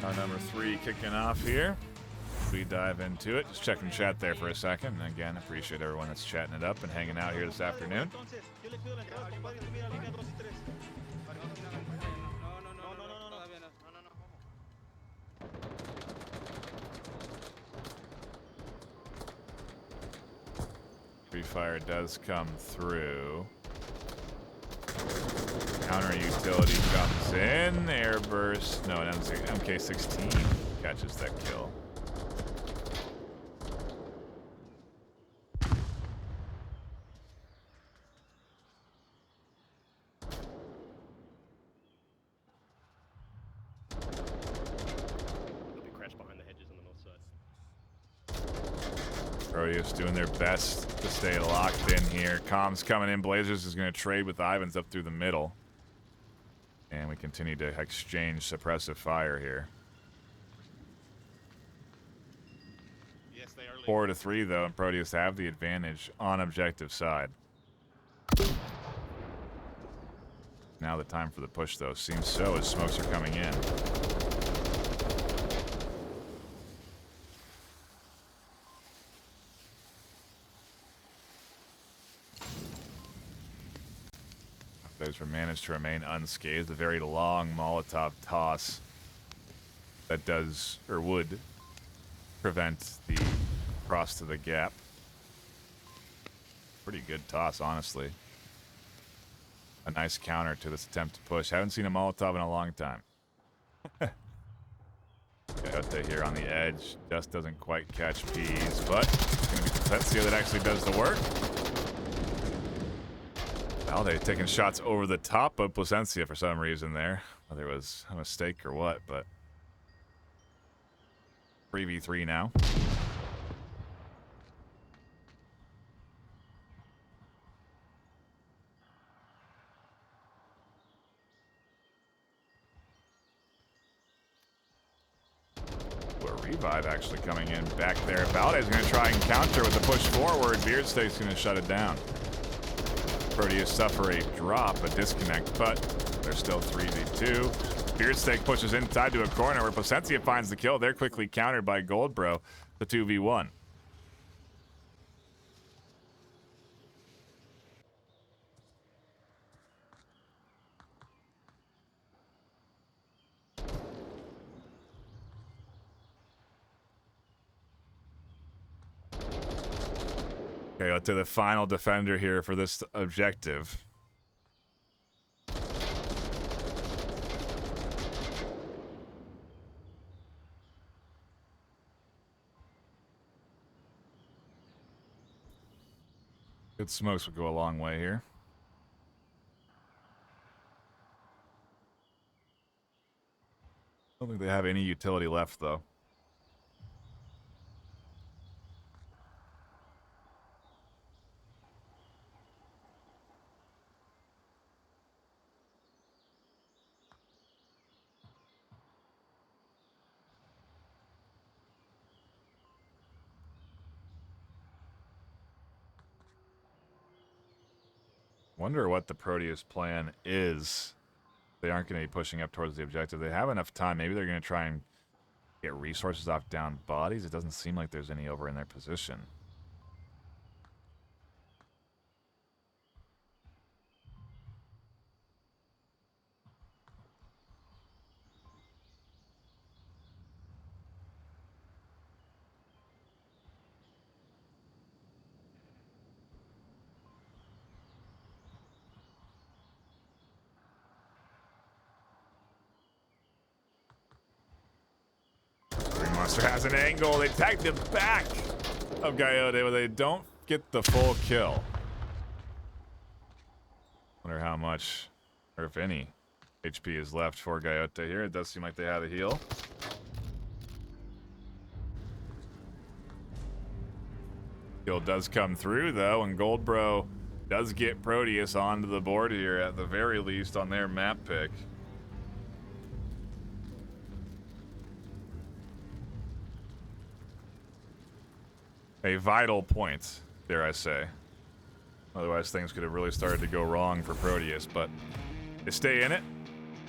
Our number 3 kicking off here. We dive into it. Just checking chat there for a second. And again, appreciate everyone that's chatting it up and hanging out here this afternoon. Free fire does come through. Counter utility comes in. Airburst. No, an MK16 catches that kill. They'll be crashed behind the hedges on the north side. Proteus doing their best to stay locked in here. Comms coming in. Blazers is going to trade with Ivans up through the middle. And we continue to exchange suppressive fire here. Yes, they are. 4-3 though, and Proteus have the advantage on objective side. Now the time for the push though seems so as smokes are coming in. Those managed to remain unscathed. A very long Molotov toss that does, or would, prevent the cross to the gap. Pretty good toss, honestly. A nice counter to this attempt to push. Haven't seen a Molotov in a long time. Coyote here on the edge. Just doesn't quite catch Peas, but it's going to be Placencia that actually does the work. Valde taking shots over the top of Placencia for some reason there. Whether it was a mistake or what, but 3v3 now. Revive actually coming in back there. Valde is going to try and counter with the push forward. Beardstake's going to shut it down. Proteus suffer a drop, a disconnect, but they're still 3v2. Beardstake pushes inside to a corner where Placencia finds the kill. They're quickly countered by Goldbro, the 2v1. Okay, to the final defender here for this objective. Good smokes would go a long way here. I don't think they have any utility left, though. Wonder what the Proteus plan is. They aren't going to be pushing up towards the objective. They have enough time. Maybe they're going to try and get resources off down bodies. It doesn't seem like there's any over in their position. Monster has an angle. They tagged the back of Guyode, but they don't get the full kill. Wonder how much, or if any, HP is left for Guyode here. It does seem like they have a heal. Kill does come through, though, and Goldbro does get Proteus onto the board here, at the very least, on their map pick. A vital point, dare I say. Otherwise, things could have really started to go wrong for Proteus, but they stay in it.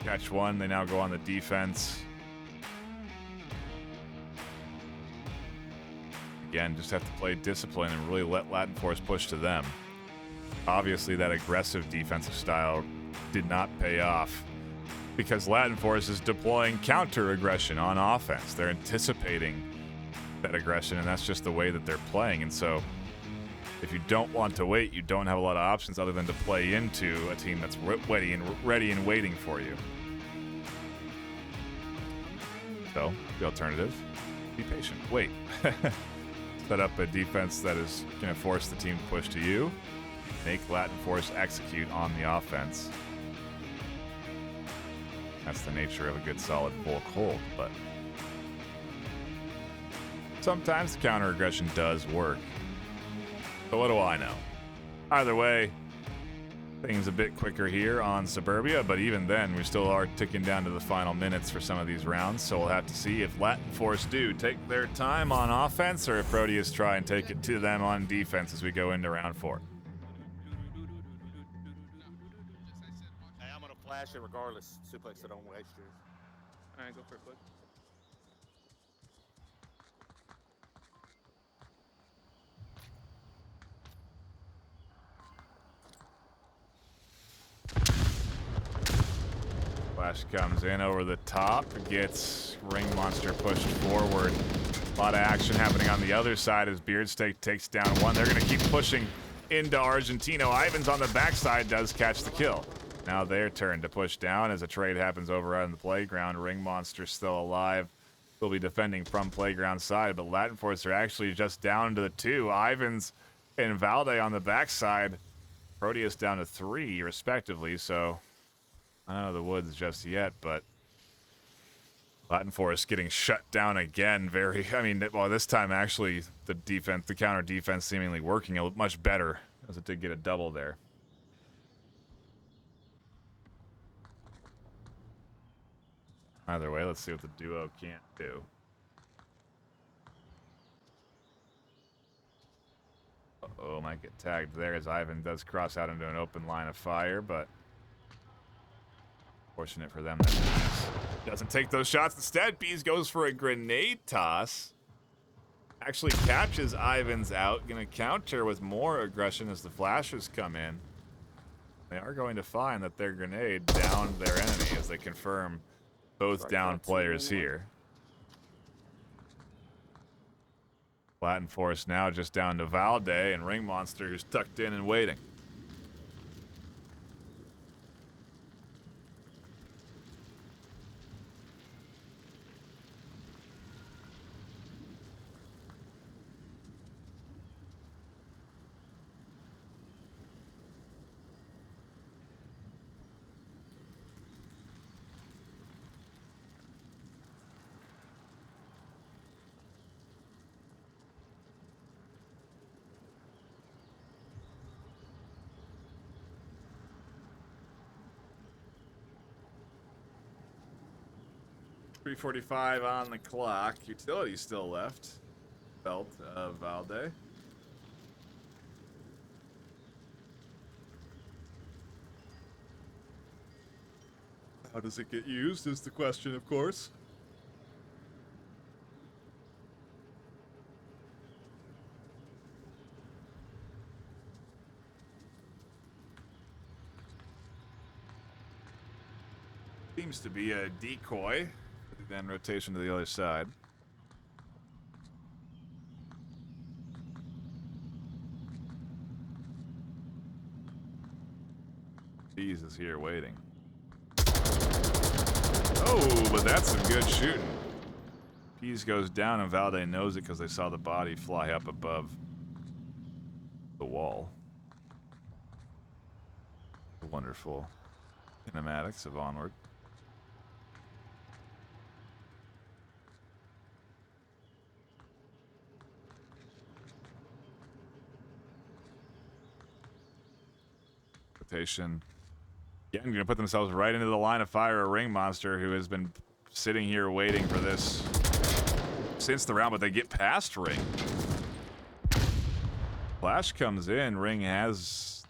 Catch one, they now go on the defense. Again, just have to play discipline and really let Latinforce push to them. Obviously, that aggressive defensive style did not pay off because Latinforce is deploying counter-aggression on offense. They're anticipating that aggression, and that's just the way that they're playing. And so if you don't want to wait, you don't have a lot of options other than to play into a team that's ready and waiting for you. So the alternative, be patient, wait. Set up a defense that is going to force the team to push to you, make Latinforce execute on the offense. That's the nature of a good solid bulk hold, but sometimes the counter-aggression does work. But what do I know? Either way, things a bit quicker here on Suburbia, but even then, we still are ticking down to the final minutes for some of these rounds, so we'll have to see if Latinforce do take their time on offense or if Proteus try and take it to them on defense as we go into round 4. Hey, I'm gonna flash it regardless. Suplex it on extras. Alright, go for it, bud. Flash comes in over the top, gets Ring Monster pushed forward. A lot of action happening on the other side as Beardsteak takes down one. They're going to keep pushing into Argentino. Ivans on the backside does catch the kill. Now their turn to push down as a trade happens over on the playground. Ring Monster still alive. Will be defending from playground side, but Latinforce are actually just down to the 2. Ivans and Valde on the backside. Proteus down to 3, respectively, so I don't know the woods just yet, but Latinforce getting shut down again. Well, this time actually the counter defense seemingly working much better as it did get a double there. Either way, let's see what the duo can't do. Uh-oh, might get tagged there as Ivan does cross out into an open line of fire, but fortunate for them that Bees doesn't take those shots. Instead, Bees goes for a grenade toss. Actually catches Ivans out. Gonna counter with more aggression as the flashes come in. They are going to find that their grenade downed their enemy as they confirm both down players here. Latinforce now just down to Valde and Ring Monster, who's tucked in and waiting. 3:45 on the clock. Utility still left. Belt of Valde. How does it get used is the question, of course. Seems to be a decoy, then rotation to the other side. Peas is here waiting. Oh, but that's some good shooting. Peas goes down and Valde knows it because they saw the body fly up above the wall. Wonderful kinematics of Onward. Rotation. Again, going to put themselves right into the line of fire. A ring monster who has been sitting here waiting for this since the round, but they get past Ring. Flash comes in. Ring has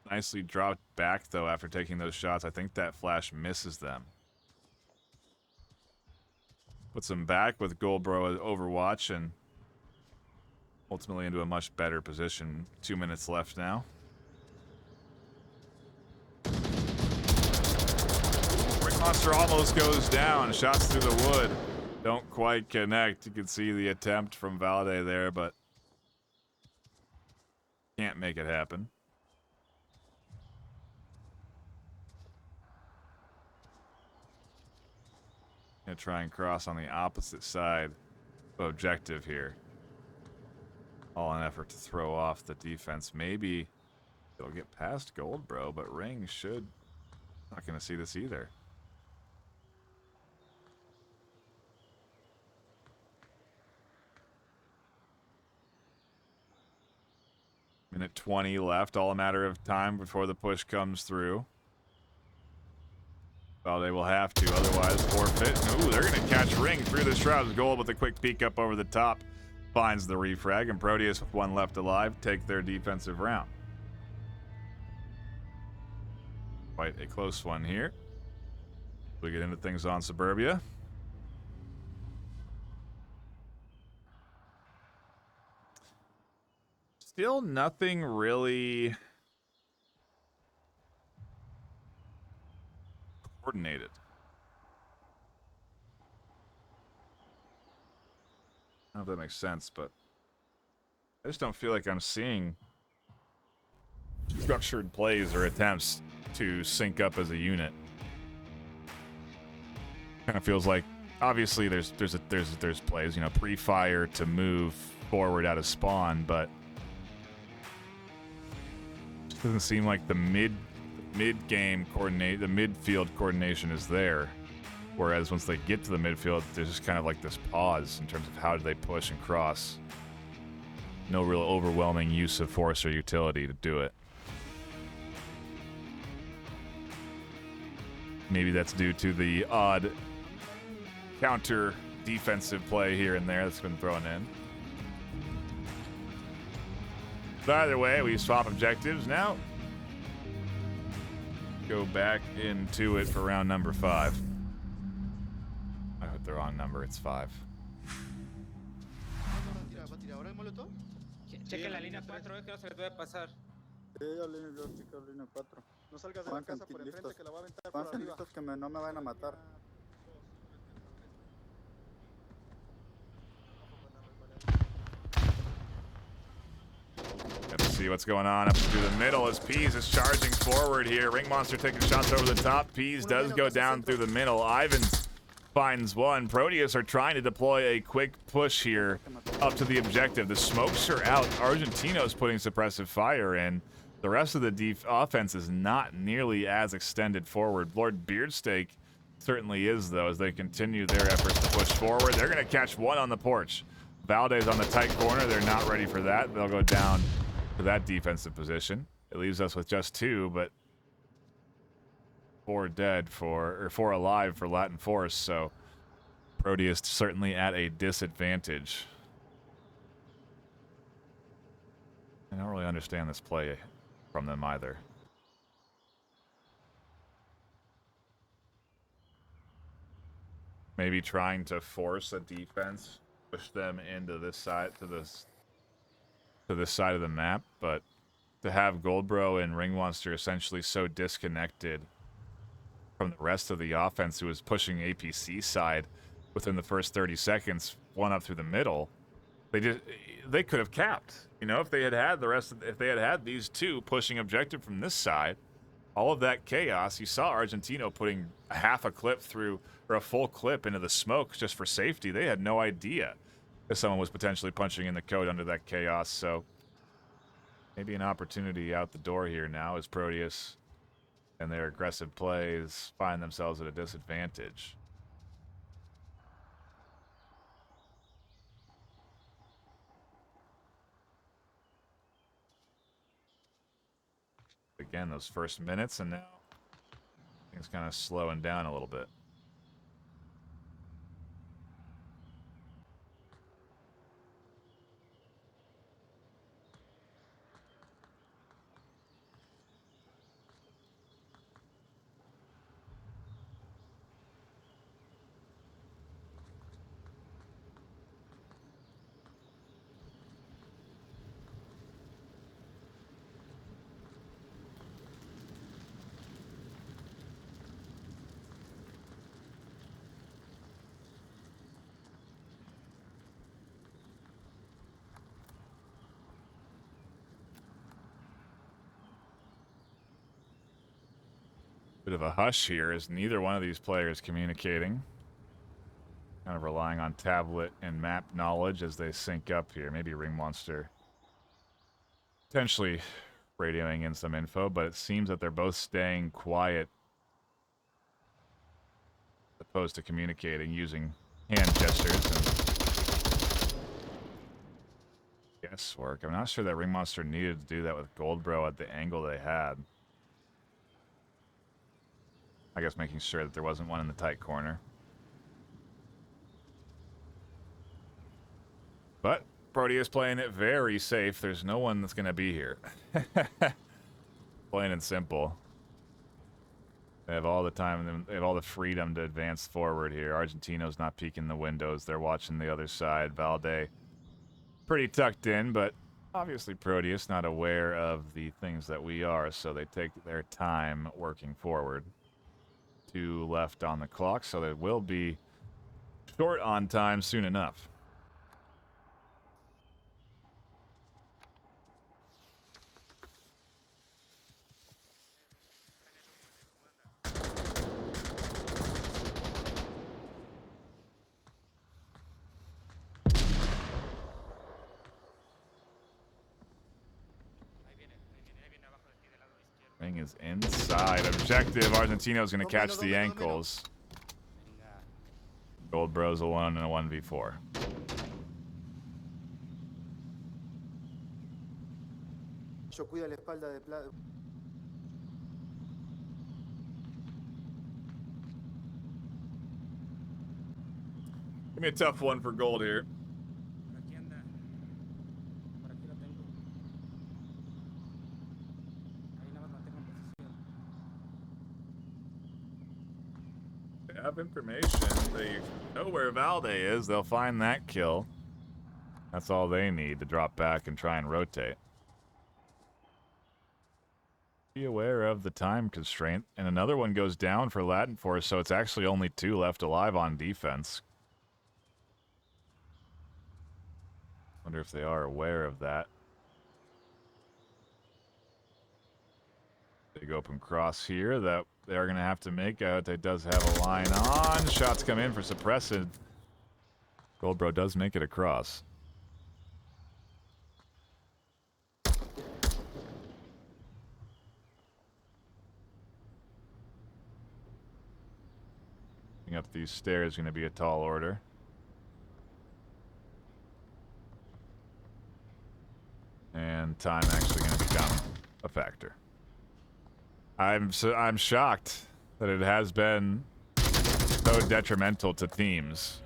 nicely dropped back, though, after taking those shots. I think that flash misses them. Puts them back with Goldbro Overwatch and ultimately into a much better position. 2 minutes left now. Monster almost goes down. Shots through the wood. Don't quite connect. You can see the attempt from Valde there, but can't make it happen. Gonna try and cross on the opposite side of objective here. All in effort to throw off the defense. Maybe it'll get past Goldbro, but Ring should. Not gonna see this either. Minute 20 left, all a matter of time before the push comes through. Well, they will have to, otherwise forfeit. Ooh, they're going to catch Ring through the Shroud's goal with a quick peek up over the top. Finds the refrag, and Proteus with one left alive take their defensive round. Quite a close one here. We get into things on Suburbia. Still nothing really coordinated. I don't know if that makes sense, but I just don't feel like I'm seeing structured plays or attempts to sync up as a unit. Kind of feels like obviously there's plays, you know, pre-fire to move forward out of spawn, but doesn't seem like the mid-game coordinate, the midfield coordination is there. Whereas once they get to the midfield, there's just kind of like this pause in terms of how do they push and cross. No real overwhelming use of force or utility to do it. Maybe that's due to the odd counter defensive play here and there that's been thrown in. But either way, we swap objectives now. Go back into it for round number 5. I put the wrong number, it's 5. Chequen la línea 4, que no se les puede pasar. Sí, ya chequeo línea 4. No salgas de la casa por enfrente que la va a aventar por Pasen arriba. listos que no me van a matar. Let's see what's going on up through the middle as Peas is charging forward here. Ring Monster taking shots over the top. Peas does go down through the middle. Ivans finds one. Proteus are trying to deploy a quick push here up to the objective. The smokes are out. Argentino's putting suppressive fire in. The rest of the offense is not nearly as extended forward. Lord Beardsteak certainly is, though, as they continue their efforts to push forward. They're going to catch one on the porch. Valde's on the tight corner. They're not ready for that. They'll go down to that defensive position. It leaves us with just 2, but 4 dead for, or 4 alive for Latinforce. So Proteus certainly at a disadvantage. I don't really understand this play from them either. Maybe trying to force a defense, push them into this side to this side of the map, but to have Goldbro and Ring Monster essentially so disconnected from the rest of the offense who was pushing APC side within the first 30 seconds, one up through the middle, they could have capped. You know, if they had had these two pushing objective from this side, all of that chaos, you saw Argentino putting half a clip through, or a full clip into the smoke just for safety. They had no idea if someone was potentially punching in the code under that chaos, so maybe an opportunity out the door here now as Proteus and their aggressive plays find themselves at a disadvantage. Again, those first minutes, and now things kind of slowing down a little bit. Bit of a hush here as neither one of these players communicating. Kind of relying on tablet and map knowledge as they sync up here. Maybe Ring Monster potentially radioing in some info, but it seems that they're both staying quiet as opposed to communicating using hand gestures and guesswork. I'm not sure that Ring Monster needed to do that with Goldbro at the angle they had. I guess making sure that there wasn't one in the tight corner. But Proteus playing it very safe. There's no one that's going to be here. Plain and simple. They have all the time, they have all the freedom to advance forward here. Argentino's not peeking the windows. They're watching the other side. Valde pretty tucked in, but obviously Proteus not aware of the things that we are, so they take their time working forward. 2 left on the clock, so they will be short on time soon enough. Ring is inside. Objective. Argentino's going to catch the ankles. Goldbro's alone in a 1v4. Yo cuido la espalda de Plata. Give me a tough one for Gold here. Have information. They know where Valde is. They'll find that kill. That's all they need to drop back and try and rotate. Be aware of the time constraint. And another one goes down for Latinforce, so it's actually only 2 left alive on defense. Wonder if they are aware of that. Big open cross here that they're going to have to make out. They does have a line on. Shots come in for suppressed. Goldbro does make it across. Getting up these stairs is going to be a tall order. And time actually going to become a factor. I'm shocked that it has been so detrimental to teams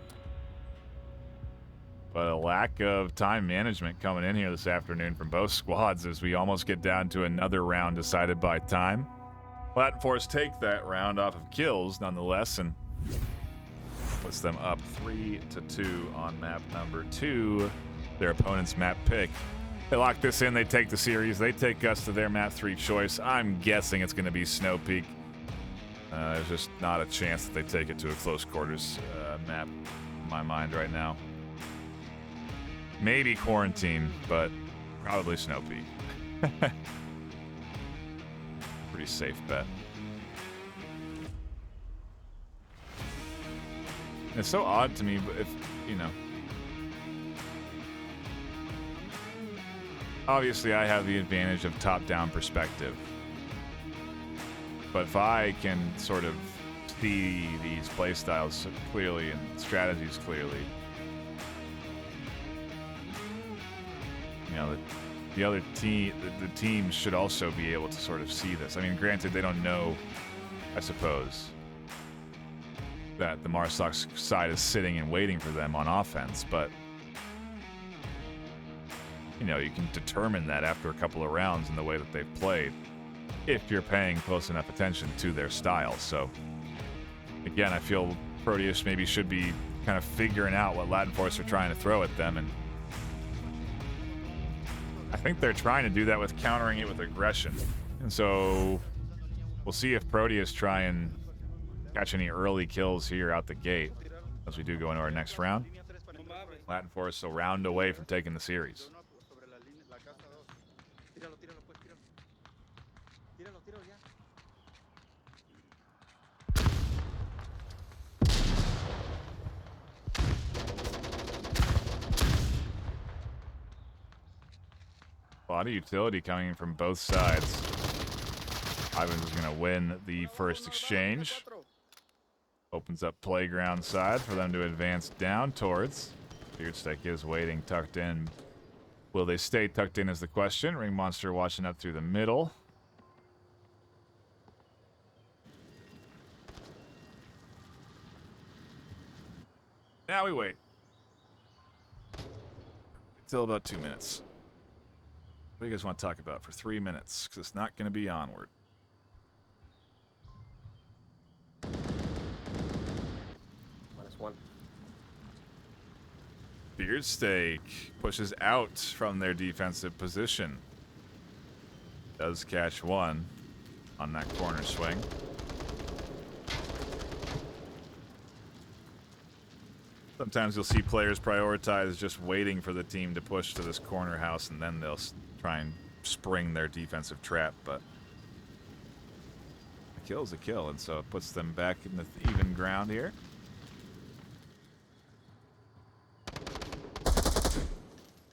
But a lack of time management coming in here this afternoon from both squads as we almost get down to another round decided by time. Latinforce take that round off of kills nonetheless and puts them up 3-2 on map number 2, their opponent's map pick. They lock this in, they take the series, they take us to their map 3 choice. I'm guessing it's going to be Snow Peak. There's just not a chance that they take it to a close quarters map in my mind right now. Maybe Quarantine, but probably Snow Peak. Pretty safe bet. It's so odd to me, but if, you know. Obviously, I have the advantage of top-down perspective. But if I can sort of see these playstyles clearly and strategies clearly, you know, the other team, the teams should also be able to sort of see this. I mean, granted, they don't know, I suppose, that the Marsoc side is sitting and waiting for them on offense, but you know, you can determine that after a couple of rounds in the way that they've played, if you're paying close enough attention to their style. So, again, I feel Proteus maybe should be kind of figuring out what Latinforce are trying to throw at them, and I think they're trying to do that with countering it with aggression. And so we'll see if Proteus try and catch any early kills here out the gate as we do go into our next round. Latinforce a round away from taking the series. A lot of utility coming from both sides. Ivan's is going to win the first exchange. Opens up playground side for them to advance down towards. Beardstake is waiting, tucked in. Will they stay tucked in is the question. Ring Monster watching up through the middle. Now we wait. Until about 2 minutes. What do you guys want to talk about for 3 minutes? Because it's not going to be Onward. -1. Beardstake pushes out from their defensive position. Does catch one on that corner swing. Sometimes you'll see players prioritize just waiting for the team to push to this corner house, and then they'll try and spring their defensive trap, but a kill's a kill, and so it puts them back in the even ground here.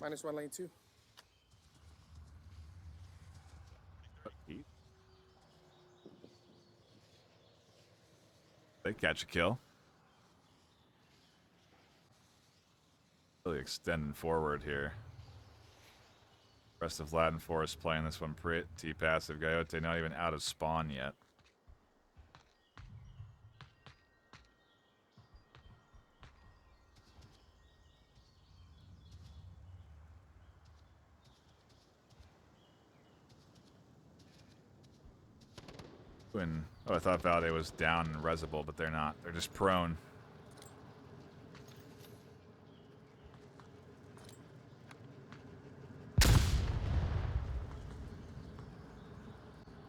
-1 lane 2. They catch a kill. Really extending forward here. Rest of Latinforce playing this one pretty passive. Gaiote not even out of spawn yet. Oh, I thought Valde was down and resable, but they're not. They're just prone.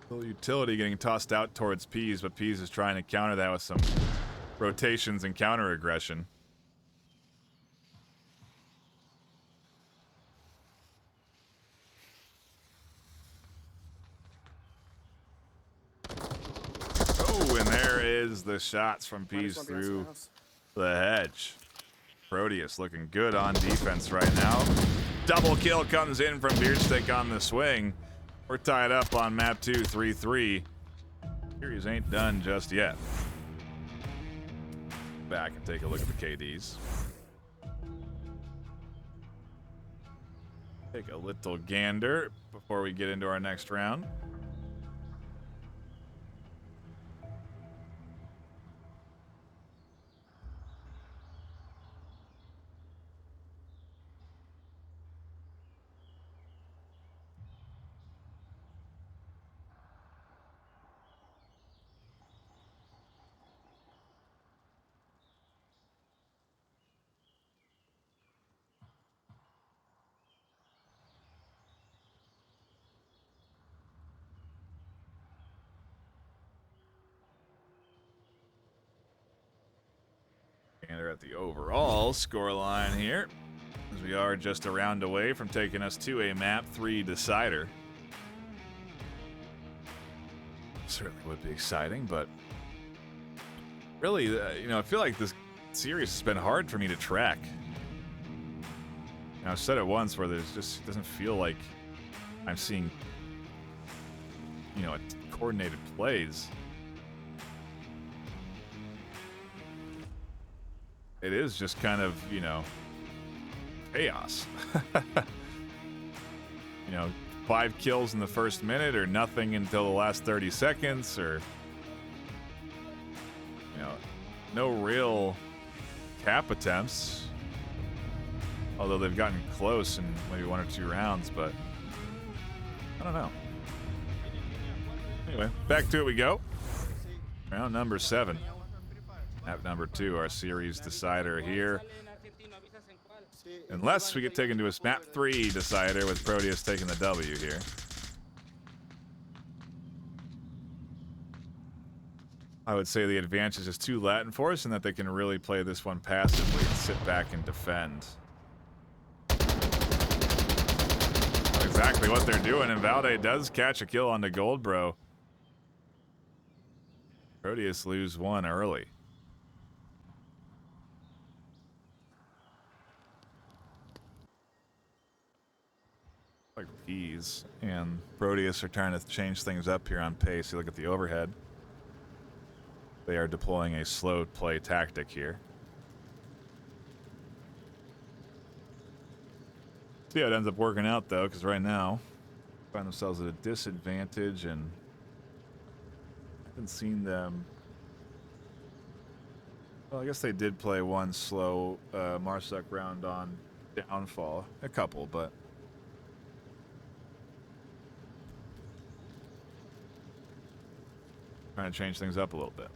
Little utility getting tossed out towards Peas, but Peas is trying to counter that with some rotations and counter aggression. Oh, and there is the shots from Peas through the hedge. Proteus looking good on defense right now. Double kill comes in from Beardstick on the swing. We're tied up on map 2, 3-3. Series ain't done just yet. Back and take a look at the KDs. Take a little gander before we get into our next round. bystander at the overall scoreline here, as we are just a round away from taking us to a map 3 decider. Certainly would be exciting, but really, you know, I feel like this series has been hard for me to track. You know, I've said it once where there's just, it doesn't feel like I'm seeing, you know, coordinated plays. It is just kind of, you know, chaos. You know, 5 kills in the first minute or nothing until the last 30 seconds, or, you know, no real cap attempts. Although they've gotten close in maybe 1 or 2 rounds, but I don't know. Anyway, back to it we go. Round number 7. Map number 2, our series decider here. Unless we get taken to a map 3 decider with Proteus taking the W here. I would say the advantage is to Latinforce in that they can really play this one passively and sit back and defend. That's exactly what they're doing, and Valde does catch a kill on the Gold Bro. Proteus lose 1 early. Like peas, and Proteus are trying to change things up here on pace. You look at the overhead. They are deploying a slow play tactic here. See how it ends up working out though, because right now find themselves at a disadvantage, and I haven't seen them. Well, I guess they did play 1 slow Marsuck round on downfall, a couple, but trying to change things up a little bit.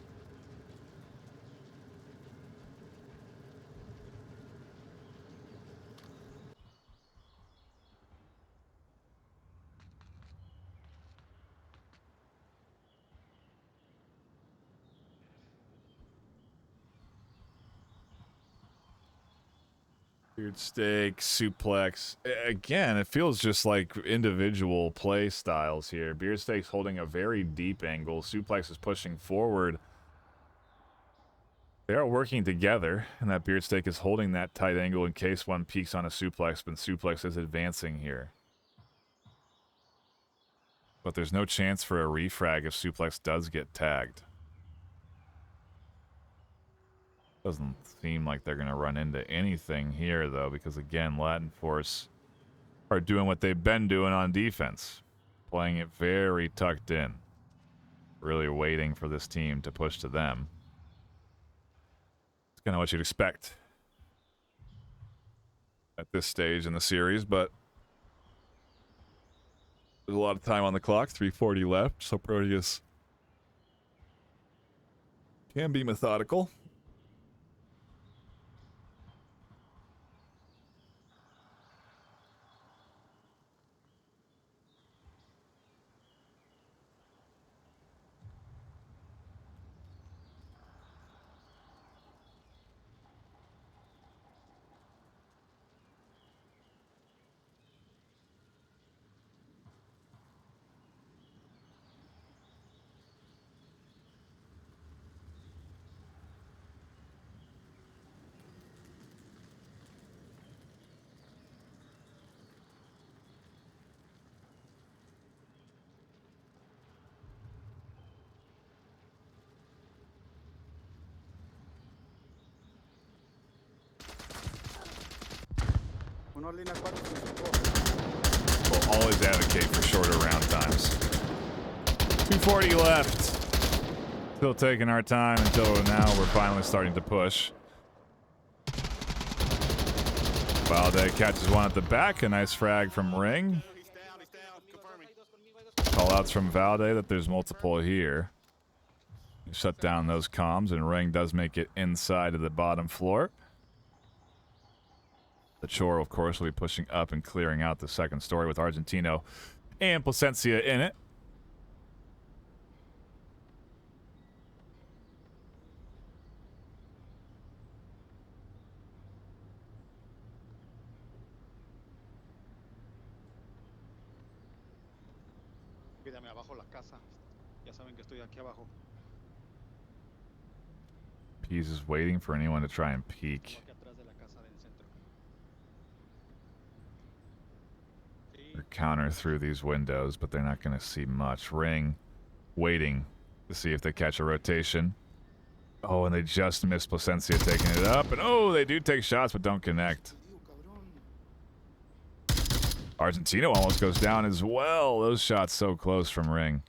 Beard steak, suplex. Again, it feels just like individual play styles here. Beard steak's holding a very deep angle. Suplex is pushing forward. They are working together, and that beard steak is holding that tight angle in case one peeks on a suplex, but suplex is advancing here. But there's no chance for a refrag if suplex does get tagged. Doesn't seem like they're going to run into anything here, though, because, again, Latinforce are doing what they've been doing on defense. Playing it very tucked in. Really waiting for this team to push to them. It's kind of what you'd expect at this stage in the series, but there's a lot of time on the clock. 3:40 left, so Proteus can be methodical. Uno línea 4 We'll always advocate for shorter round times. 2:40 left. Still taking our time until now we're finally starting to push. Valde catches 1 at the back. A nice frag from Ring. He's down, confirming. Callouts from Valde that there's multiple here. You shut down those comms, and Ring does make it inside of the bottom floor. The Chore, of course, will be pushing up and clearing out the second story with Argentino and Placencia in it. Pídame abajo la casa. Ya saben que estoy aquí abajo. Peas is waiting for anyone to try and peek. Aquí atrás de la casa del centro. Sí. Or counter through these windows, but they're not going to see much. Ring, waiting to see if they catch a rotation. Oh, and they just missed Placencia taking it up. And oh, they do take shots, but don't connect. Argentino almost goes down as well. Those shots so close from Ring.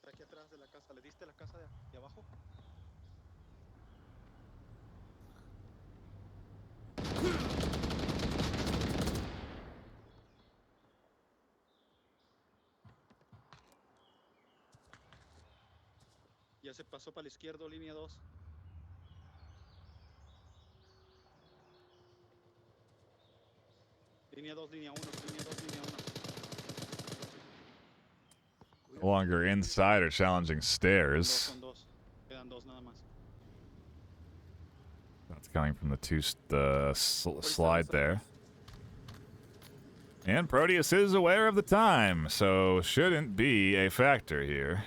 Aquí atrás de la casa. ¿Le diste la casa de abajo? Ya se pasó para la izquierda, línea 2. Línea 2, línea 1, línea 2, línea 1. No longer inside or challenging stairs. Son dos. Quedan dos nada más. That's coming from the slide there. And Proteus is aware of the time, so shouldn't be a factor here.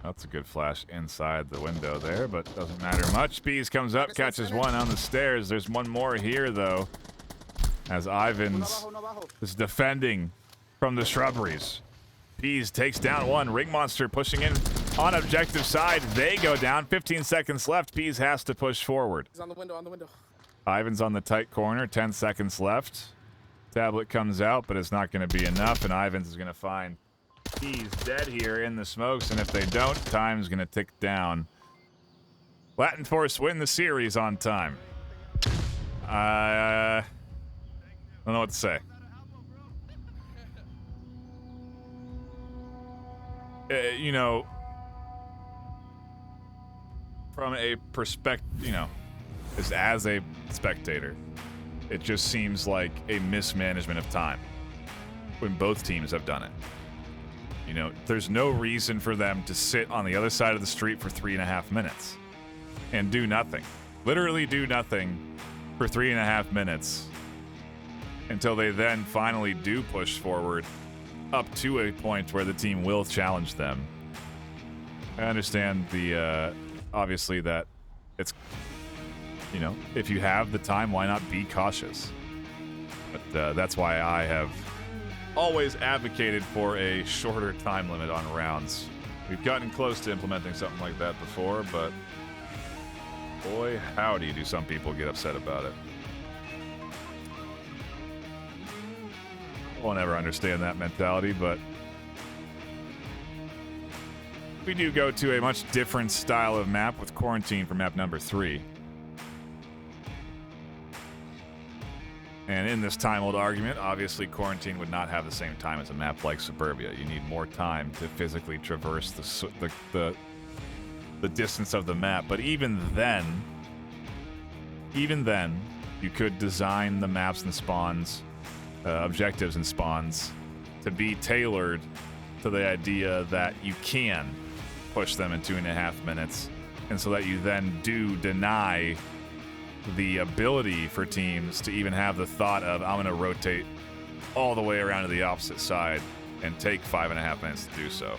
That's a good flash inside the window there, but doesn't matter much. Bees comes up, catches one on the stairs. There's one more here, though, as Ivans is defending from the shrubberies. Bees takes down one. Ring Monster pushing in on objective side. They go down. 15 seconds left. Bees has to push forward. He's on the window, on the window. Ivans on the tight corner. 10 seconds left. Tablet comes out, but it's not going to be enough, and Ivans is going to find He's dead here in the smokes, and if they don't, time's gonna tick down. Latinforce win the series on time. I don't know what to say. You know, from a perspective, you know, as a spectator, it just seems like a mismanagement of time when both teams have done it. You know, there's no reason for them to sit on the other side of the street for 3.5 minutes and do nothing. Literally do nothing for 3.5 minutes until they then finally do push forward up to a point where the team will challenge them. I understand the, obviously that it's, you know, if you have the time, why not be cautious? But that's why I have always advocated for a shorter time limit on rounds. We've gotten close to implementing something like that before, but boy, howdy, do some people get upset about it. Won't ever understand that mentality, but we do go to a much different style of map with Quarantine for map number 3. And in this time-old argument, obviously Quarantine would not have the same time as a map like Suburbia. You need more time to physically traverse the distance of the map. But even then, you could design the maps and spawns, objectives and spawns, to be tailored to the idea that you can push them in 2.5 minutes, and so that you then do deny the ability for teams to even have the thought of, I'm going to rotate all the way around to the opposite side and take 5.5 minutes to do so.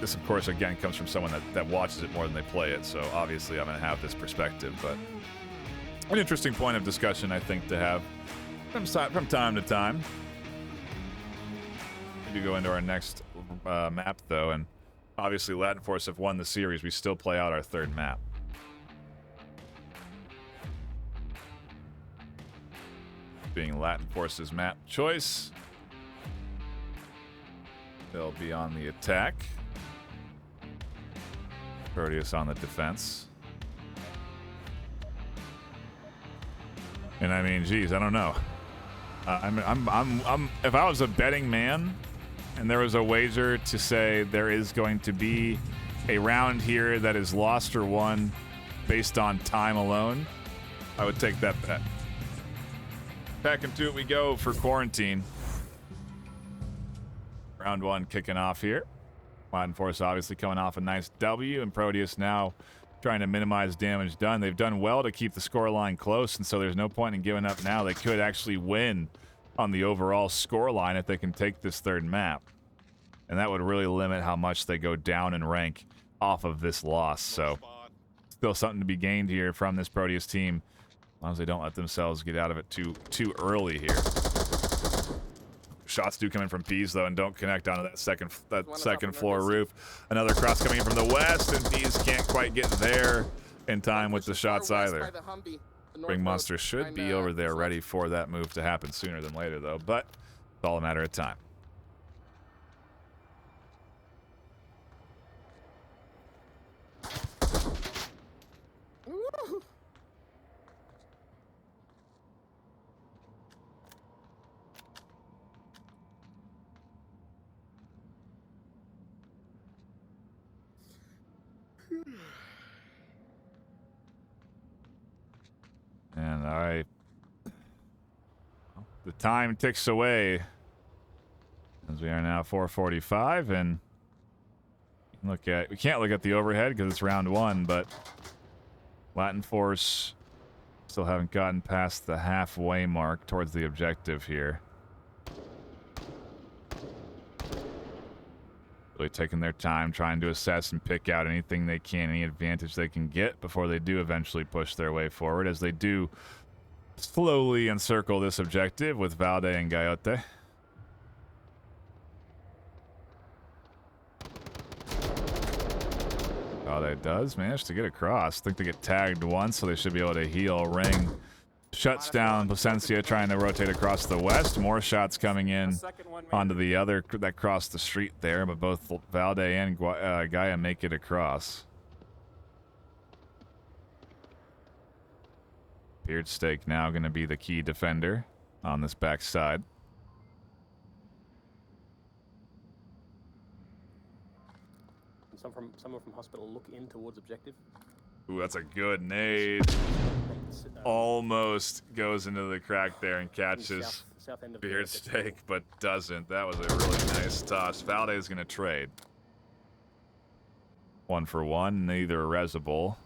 This, of course, again, comes from someone that watches it more than they play it, so obviously I'm going to have this perspective, but an interesting point of discussion, I think, to have from time to time. We do go into our next map, though, and obviously Latinforce have won the series. We still play out our third map. Being Latinforce's map choice. They'll be on the attack. Proteus on the defense. And I mean, geez, I don't know. I'm if I was a betting man and there was a wager to say there is going to be a round here that is lost or won based on time alone, I would take that bet. Back into it we go for Quarantine. Round 1 kicking off here. Latinforce obviously coming off a nice W, and Proteus now trying to minimize damage done. They've done well to keep the scoreline close, and so there's no point in giving up now. They could actually win on the overall scoreline if they can take this third map. And that would really limit how much they go down in rank off of this loss. So still something to be gained here from this Proteus team, as long as they don't let themselves get out of it too early here. Shots do come in from Peas, though, and don't connect onto that second floor roof. Another cross coming in from the west, and Peas can't quite get there in time with the shots either. Ring Monster should be over there ready for that move to happen sooner than later, though, but it's all a matter of time. And the time ticks away as we are now 4:45, and we can't look at the overhead because it's round one, but Latinforce still haven't gotten past the halfway mark towards the objective here. Really taking their time, trying to assess and pick out anything they can, any advantage they can get before they do eventually push their way forward, as they do slowly encircle this objective with Valde and Gaiote. Valde does manage to get across. I think they get tagged once, so they should be able to heal. Ring shuts down Placencia, trying to rotate across the west. More shots coming in onto the other that crossed the street there, but both Valde and Gaia make it across. Beard Stake now going to be the key defender on this backside. Someone from hospital look in towards objective. Ooh, that's a good nade. Almost goes into the crack there and catches south end of Beard Stake, but doesn't. That was a really nice toss. Valde is going to trade. 1 for 1, neither irresolable.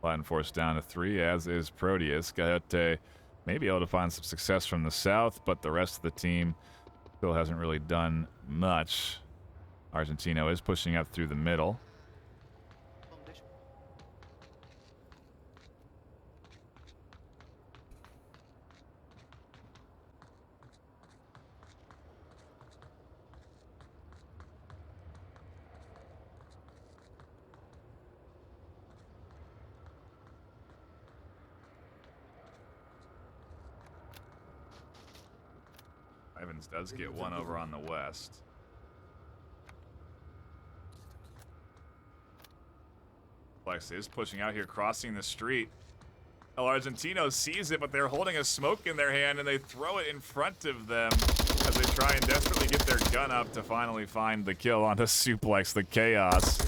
Latinforce down to 3, as is Proteus. Gaiote may be able to find some success from the south, but the rest of the team still hasn't really done much. Argentino is pushing up through the middle. Evans does get one over on the west. Flex is pushing out here, crossing the street. El Argentino sees it, but they're holding a smoke in their hand, and they throw it in front of them as they try and desperately get their gun up to finally find the kill onto Suplex. The chaos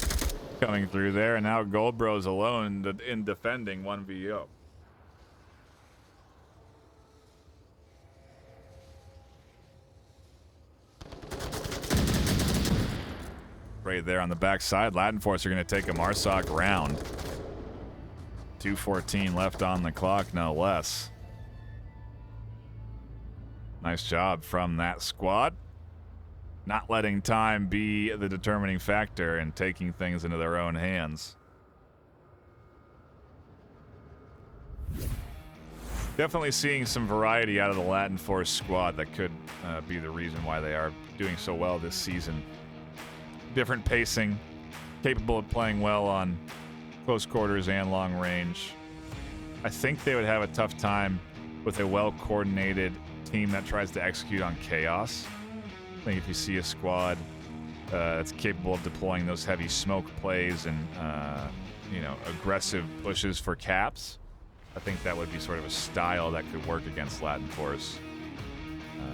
coming through there, and now Goldbro's alone in defending 1v0. Right there on the backside, Latinforce are going to take a Marsoc round. 2:14 left on the clock, no less. Nice job from that squad. Not letting time be the determining factor and taking things into their own hands. Definitely seeing some variety out of the Latinforce squad that could be the reason why they are doing so well this season. Different pacing, capable of playing well on close quarters and long range. I think they would have a tough time with a well-coordinated team that tries to execute on chaos. I think if you see a squad that's capable of deploying those heavy smoke plays and aggressive pushes for caps, I think that would be sort of a style that could work against Latinforce.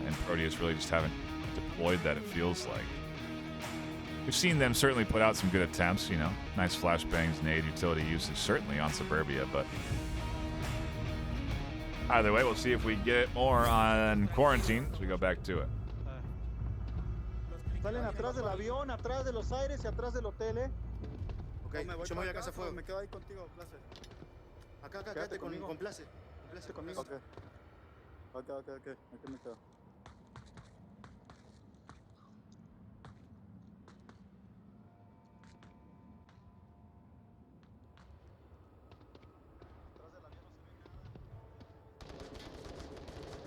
And Proteus really just haven't deployed that, it feels like. We've seen them certainly put out some good attempts, nice flashbangs, nade, utility usage, certainly on Suburbia, but either way, we'll see if we get more on Quarantine as we go back to it. Salen atrás del avión, atrás de los aires y atrás del hotel, ¿eh? Ok, O me voy yo me voy a para casa de fuego. me quedo ahí contigo, Place. Acá, Quédate quédate conmigo. con Place. Place conmigo. Ok. Ok. Aquí me quedo.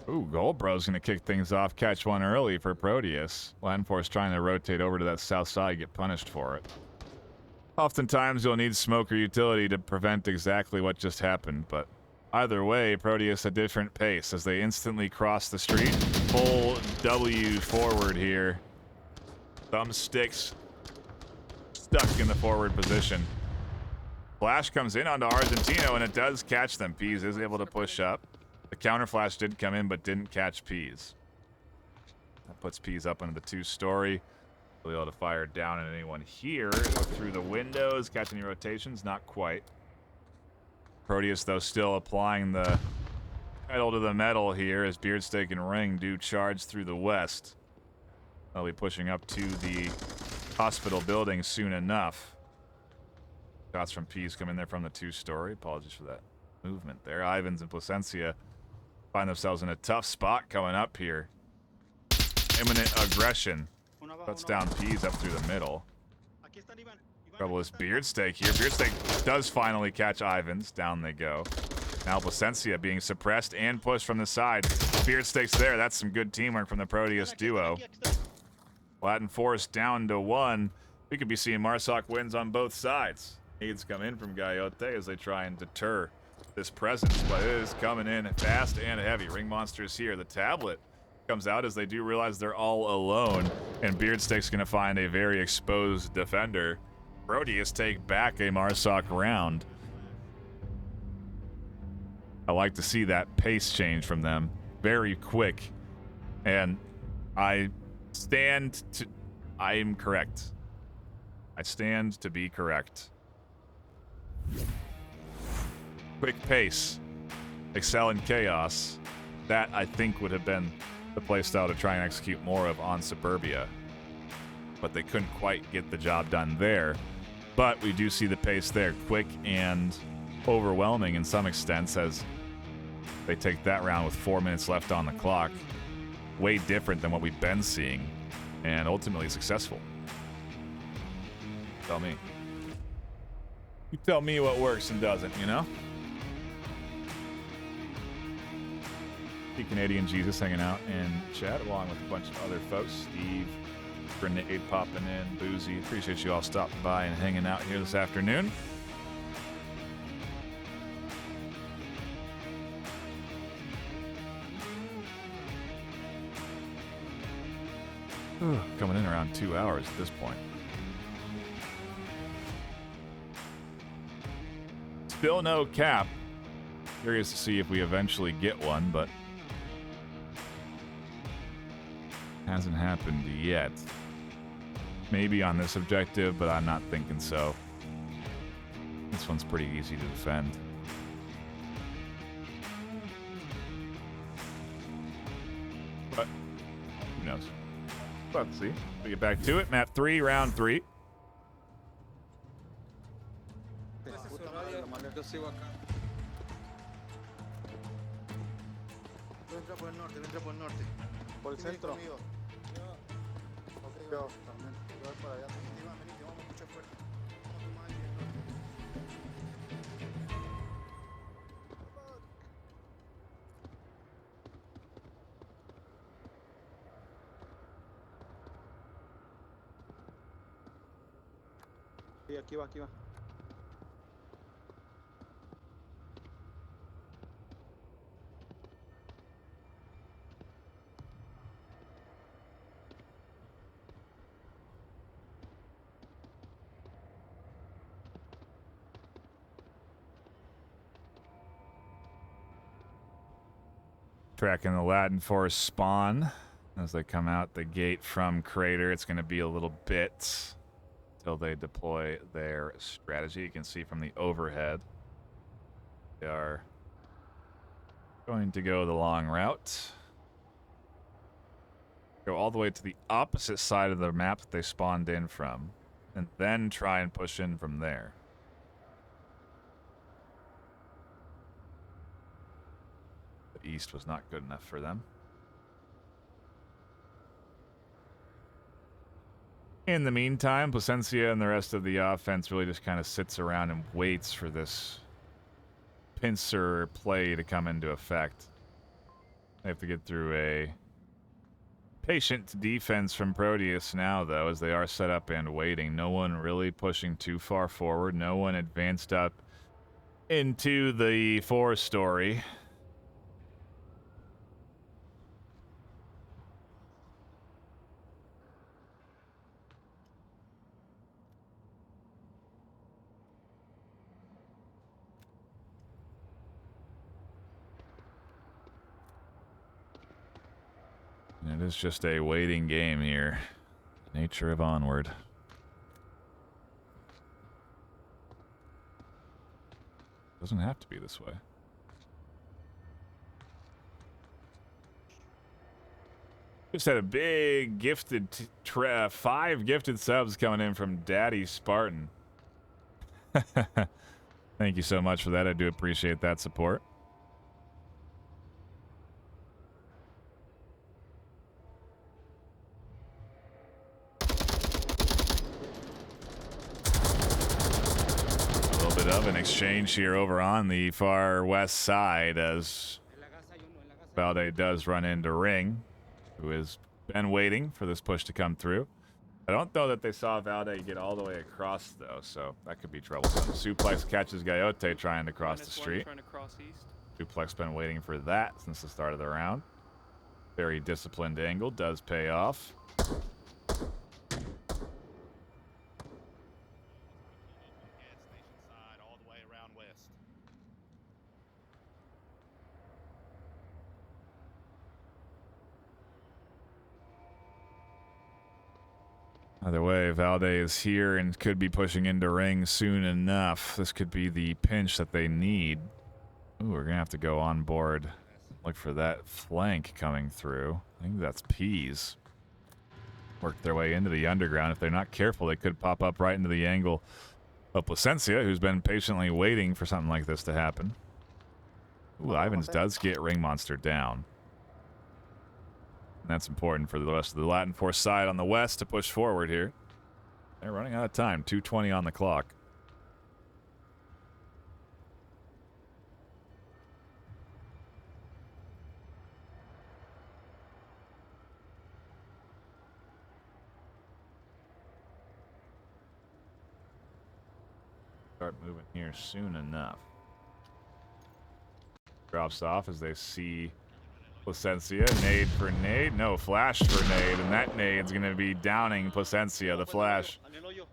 Ooh, Goldbro's going to kick things off, catch one early for Proteus. Latinforce trying to rotate over to that south side, get punished for it. Oftentimes, you'll need smoke or utility to prevent exactly what just happened, but either way, Proteus a different pace as they instantly cross the street. Full W forward here. Thumbsticks stuck in the forward position. Flash comes in onto Argentino, and it does catch them. Peas is able to push up. The counter flash did come in, but didn't catch Peas. That puts Peas up into the 2-story. Will be able to fire down at anyone here. Look through the windows, catch any rotations? Not quite. Proteus, though, still applying the pedal to the metal here as Beardsteak and Ring do charge through the west. They'll be pushing up to the hospital building soon enough. Shots from Peas come in there from the 2-story. Apologies for that movement there. Ivans and Placencia find themselves in a tough spot coming up here. Imminent aggression. Cuts down Peas up through the middle. Trouble is Beardsteak here. Beardsteak does finally catch Ivans. Down they go. Now Placencia being suppressed and pushed from the side. Beardsteak's there. That's some good teamwork from the Proteus duo. Latinforce down to 1. We could be seeing Marsoc wins on both sides. Aids come in from Gaiote as they try and deter this presence, but it is coming in fast and heavy. Ring Monster's here. The tablet comes out as they do realize they're all alone, and Beardsteak's going to find a very exposed defender. Proteus take back a Marsoc round. I like to see that pace change from them. Very quick. And I am correct. I stand to be correct. Quick pace. Excel in chaos. That, I think, would have been the playstyle to try and execute more of on Suburbia. But they couldn't quite get the job done there. But we do see the pace there. Quick and overwhelming in some extents as they take that round with 4 minutes left on the clock. Way different than what we've been seeing. And ultimately successful. Tell me. You tell me what works and doesn't, you know? The Canadian Jesus hanging out in chat along with a bunch of other folks. Steve, Grenade popping in, Boozy. Appreciate you all stopping by and hanging out here this afternoon. Coming in around 2 hours at this point. Still no cap. Curious to see if we eventually get one, but hasn't happened yet. Maybe on this objective, but I'm not thinking so. This one's pretty easy to defend. But who knows? Let's see. We get back to it. Map 3, round 3. Yo sigo acá. Vendrá por el norte. Por el centro. Conmigo. Yo también. Yo voy para allá. Vení, vamos mucha fuerza. Vamos a tomar el norte. Sí, aquí va. Tracking the Latinforce spawn as they come out the gate from Crater. It's going to be a little bit until they deploy their strategy. You can see from the overhead they are going to go the long route. Go all the way to the opposite side of the map that they spawned in from, and then try and push in from there. east was not good enough for them. In the meantime, Placencia and the rest of the offense really just kind of sits around and waits for this pincer play to come into effect. They have to get through a patient defense from Proteus now, though, as they are set up and waiting. No one really pushing too far forward. No one advanced up into the 4-story. It is just a waiting game here. Nature of Onward. Doesn't have to be this way. Just had a big gifted 5 gifted subs coming in from Daddy Spartan. Thank you so much for that. I do appreciate that support. Of an exchange here over on the far west side as Valde does run into Ring, who has been waiting for this push to come through. I don't know that they saw Valde get all the way across, though, so that could be troublesome. Suplex catches Gaiote trying to cross the street. Suplex been waiting for that since the start of the round. Very disciplined angle, does pay off. Either way, Valde is here and could be pushing into Ring soon enough. This could be the pinch that they need. Ooh, we're going to have to go on board. Look for that flank coming through. I think that's Peas. Work their way into the underground. If they're not careful, they could pop up right into the angle of Placencia, who's been patiently waiting for something like this to happen. Ooh, Ivans does get Ring Monster down. And that's important for the rest of the Latinforce side on the west to push forward here. They're running out of time. 2:20 on the clock. Start moving here soon enough. Drops off as they see Placencia, nade for nade. No, flash for nade, and that nade's going to be downing Placencia. The flash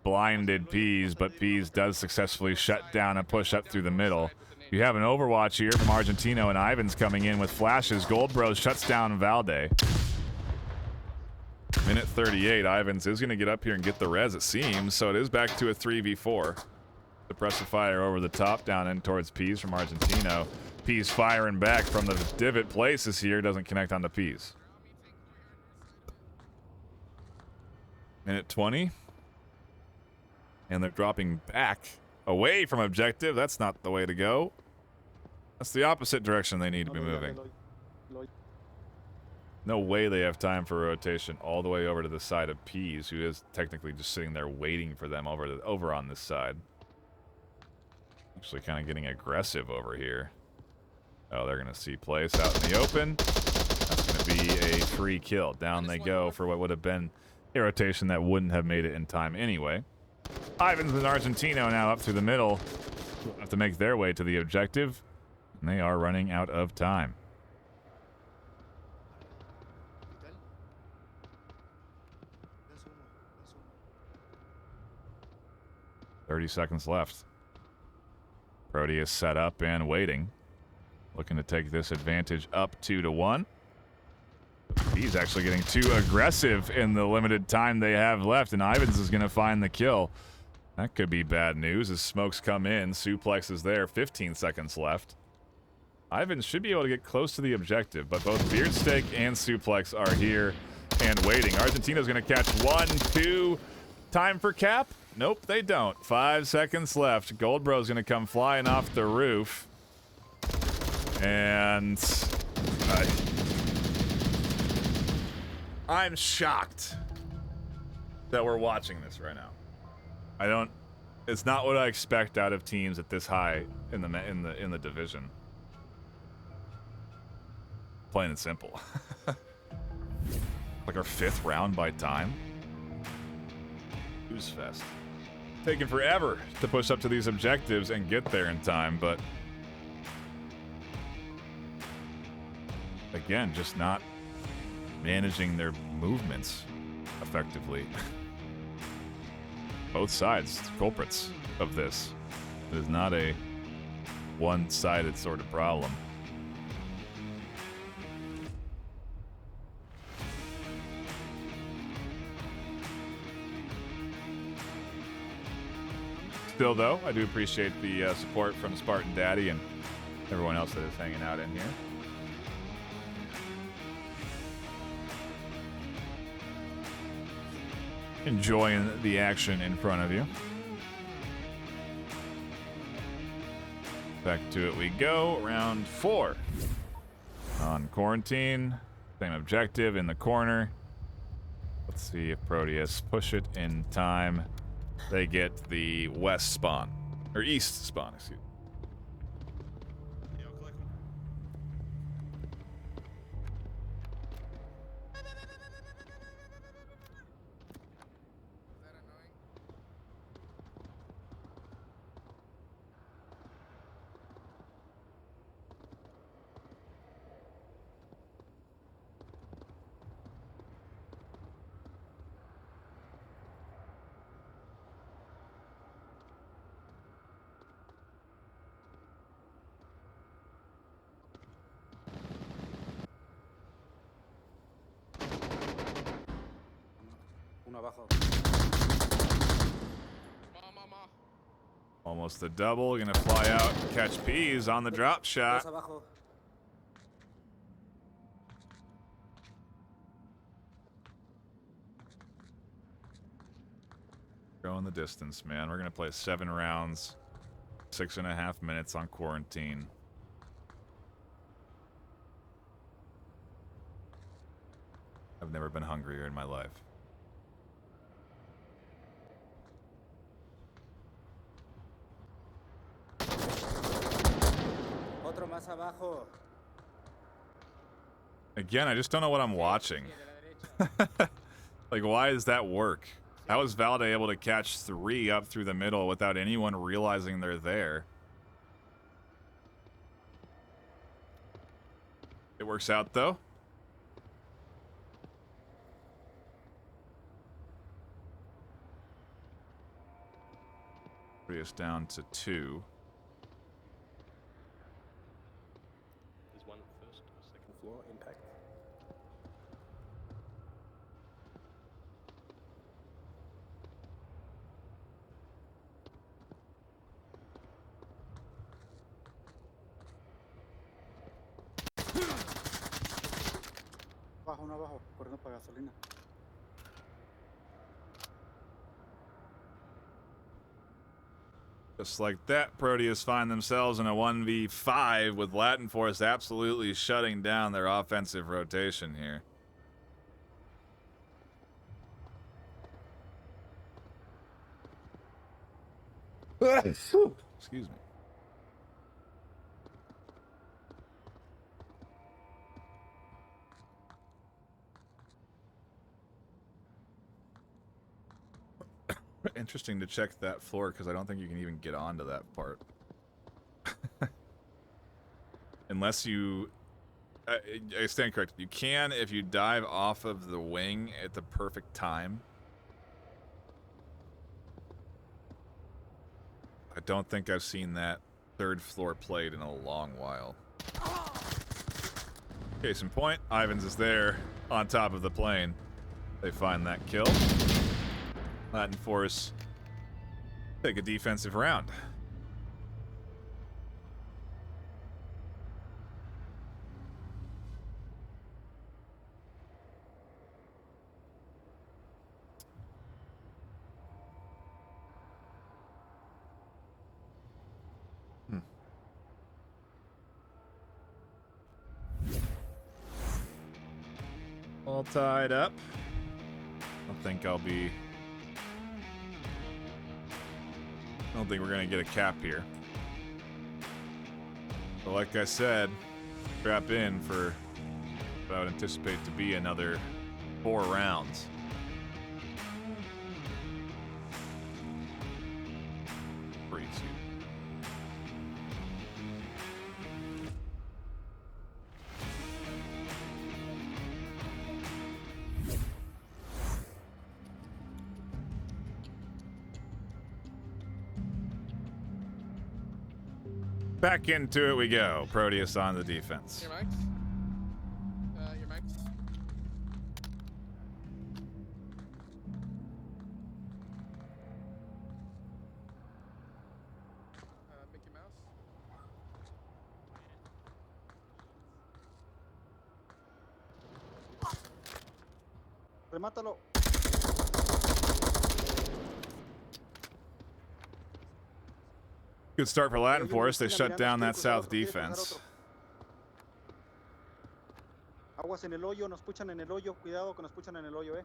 blinded Peas, but Peas does successfully shut down a push up through the middle. You have an overwatch here from Argentino and Ivans coming in with flashes. Gold Bros shuts down Valde. Minute 38, Ivans is going to get up here and get the res, it seems, so it is back to a 3v4. Suppressive fire over the top, down in towards Peas from Argentino. Peas firing back from the divot places here, doesn't connect on the Peas. Minute 20. And they're dropping back away from objective. That's not the way to go. That's the opposite direction they need to be moving. No way they have time for rotation all the way over to the side of Peas, who is technically just sitting there waiting for them over on this side. Actually kind of getting aggressive over here. Oh, they're going to see place out in the open. That's going to be a free kill. Down they go for what would have been a rotation that wouldn't have made it in time anyway. Ivans and Argentino now up through the middle. Have to make their way to the objective. And they are running out of time. .30 seconds left. Proteus set up and waiting. Looking to take this advantage up 2-1. He's actually getting too aggressive in the limited time they have left, and Ivans is going to find the kill. That could be bad news as smokes come in. Suplex is there. 15 seconds left. Ivans should be able to get close to the objective, but both Beardsteak and Suplex are here and waiting. Argentina's going to catch 1, 2. Time for cap? Nope, they don't. 5 seconds left. Goldbro's going to come flying off the roof. And I'm shocked that we're watching this right now. I don't. It's not what I expect out of teams at this high in the division. Plain and simple. Like our 5th round by time. Who's fest? Taking forever to push up to these objectives and get there in time, but again, just not managing their movements effectively. Both sides culprits of this. It is not a one-sided sort of problem. Still, though, I do appreciate the support from Spartan Daddy and everyone else that is hanging out in here. Enjoying the action in front of you. Back to it we go. Round 4. On quarantine. Same objective in the corner. Let's see if Proteus push it in time. They get the west spawn. Or east spawn, excuse me. Yeah, I'll collect them. Is that annoying? Uno abajo. Mama. Almost a double. Gonna fly out, catch Peas on the drop Dos shot. abajo. Going the distance, man. We're gonna play 7 rounds, 6.5 minutes on quarantine. I've never been hungrier in my life. Otro más abajo. Again, I just don't know what I'm watching. Like, why does that work? How is Valde able to catch 3 up through the middle without anyone realizing they're there? It works out, though. Proteus down to 2. There's one first or second floor impact. Abajo, uno abajo. Corriendo para gasolina. Just like that, Proteus find themselves in a 1v5 with Latinforce absolutely shutting down their offensive rotation here. Excuse me. Interesting to check that floor because I don't think you can even get onto that part. Unless you... I stand corrected. You can if you dive off of the wing at the perfect time. I don't think I've seen that 3rd floor played in a long while. Case in point, Ivans is there on top of the plane. They find that kill. Latinforce take a defensive round. All tied up. I don't think we're gonna get a cap here. But like I said, strap in for what I would anticipate to be another 4 rounds. Crazy. Back into it we go. Proteus on the defense. Your mics? Your mics? Mickey Mouse? Remátalo. Good start for Latinforce. They shut down that south defense. Aguas en el hoyo, nos puchan en el hoyo. Cuidado que nos puchan en el hoyo,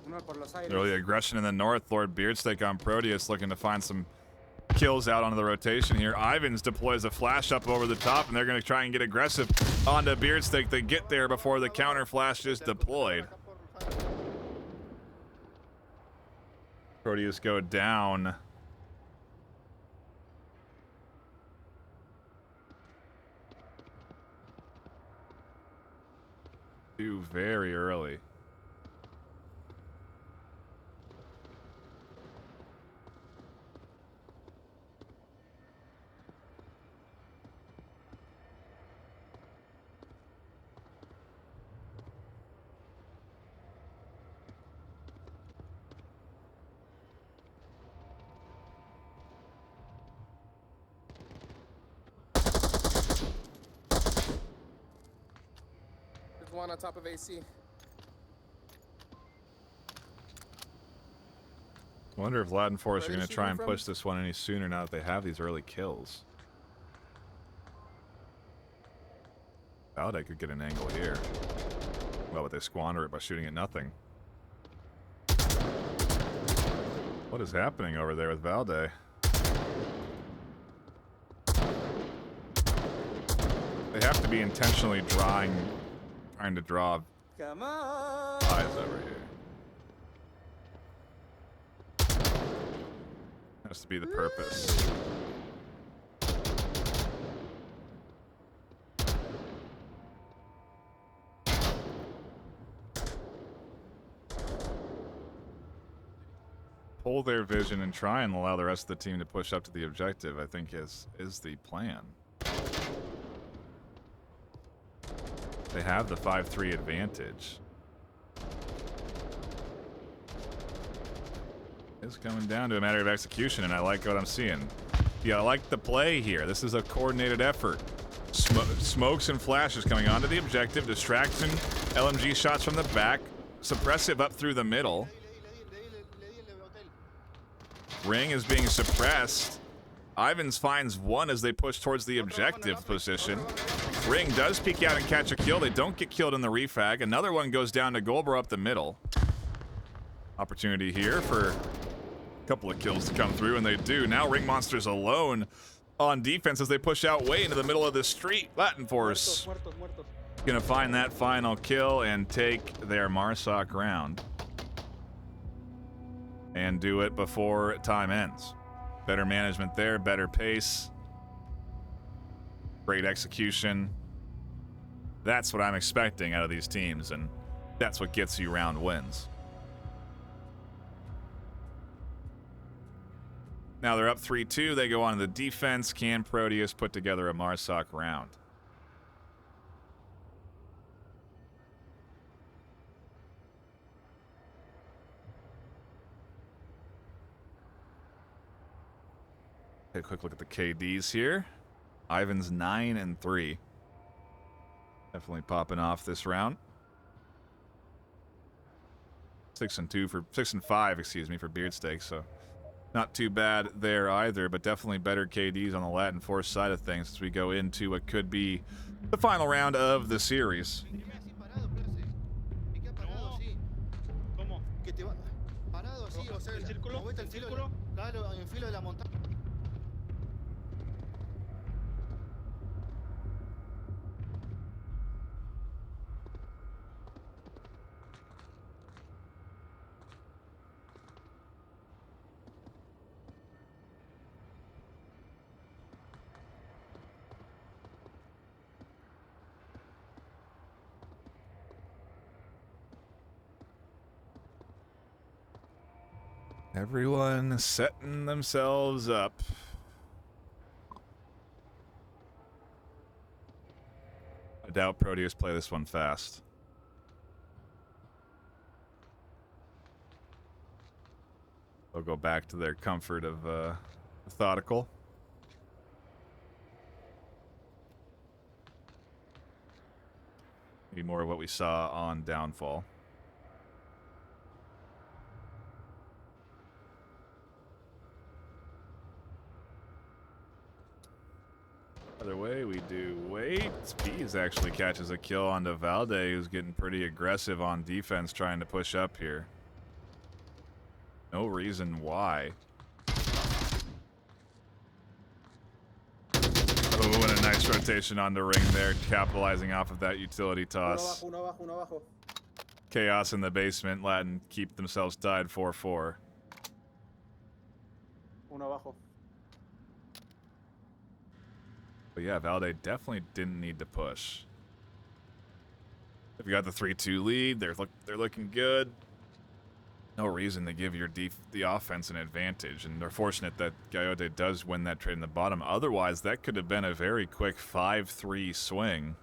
Uno por los aires. Early aggression in the north. Lord Beardsteak on Proteus looking to find some kills out onto the rotation here. Ivans deploys a flash up over the top, and they're going to try and get aggressive onto Beardsteak. They get there before the counter flash is deployed. Proteus go down. Two very early. There's one on top of AC. I wonder if Latinforce are Where going to is she try and from? push this one any sooner now that they have these early kills. Valde could get an angle here. Well, but they squander it by shooting at nothing. What is happening over there with Valde? They have to be intentionally trying to draw Come on. eyes over here. Has to be the purpose. Pull their vision and try and allow the rest of the team to push up to the objective, I think is the plan. They have the 5-3 advantage. It's coming down to a matter of execution, and I like what I'm seeing. Yeah, I like the play here. This is a coordinated effort. Smokes and flashes coming onto the objective. Distraction, LMG shots from the back. Suppressive up through the middle. Ring is being suppressed. Ivans finds one as they push towards the objective position. Ring does peek out and catch a kill. They don't get killed in the refag. Another one goes down to Golbro up the middle. Opportunity here for a couple of kills to come through, and they do. Now Ring Monster's alone on defense as they push out way into the middle of the street. Latinforce gonna find that final kill and take their Marsoc round. And do it before time ends. Better management there, better pace. Great execution. That's what I'm expecting out of these teams, and that's what gets you round wins. Now they're up 3-2. They go on to the defense. Can Proteus put together a Marsoc round? Take a quick look at the KDs here. Ivan's 9-3. Definitely popping off this round. 6-5, excuse me, for Beardsteak. So not too bad there either, but definitely better KDs on the Latinforce side of things as we go into what could be the final round of the series. ¿Cómo? Que te va parado así, o sea, ¿El círculo? movete ¿El al filo, círculo? claro, en el filo de la montaña. Everyone setting themselves up. I doubt Proteus play this one fast. They'll go back to their comfort of methodical. Maybe more of what we saw on Downfall. Other way, we do wait. Peas actually catches a kill onto Valde, who's getting pretty aggressive on defense, trying to push up here. No reason why. Oh, and a nice rotation on the ring there, capitalizing off of that utility toss. Uno abajo, uno abajo. Chaos in the basement. Latin keep themselves tied 4-4. Uno abajo. But yeah, Valde definitely didn't need to push. They've got the 3-2 lead. They're looking good. No reason to give the offense an advantage, and they're fortunate that Coyote does win that trade in the bottom. Otherwise, that could have been a very quick 5-3 swing.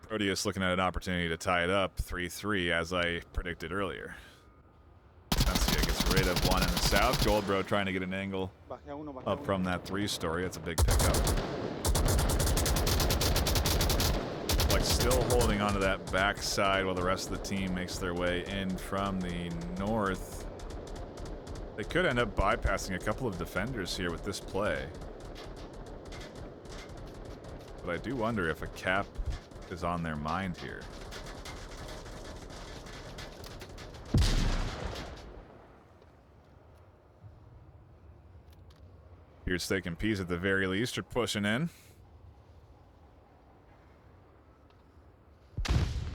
Proteus looking at an opportunity to tie it up 3-3, as I predicted earlier. Sensia gets rid of one in the south. Goldbro trying to get an angle up from that 3-story. That's a big pickup. Like still holding onto that backside while the rest of the team makes their way in from the north. They could end up bypassing a couple of defenders here with this play. But I do wonder if a cap is on their mind here. Beardsteak and Peas at the very least are pushing in.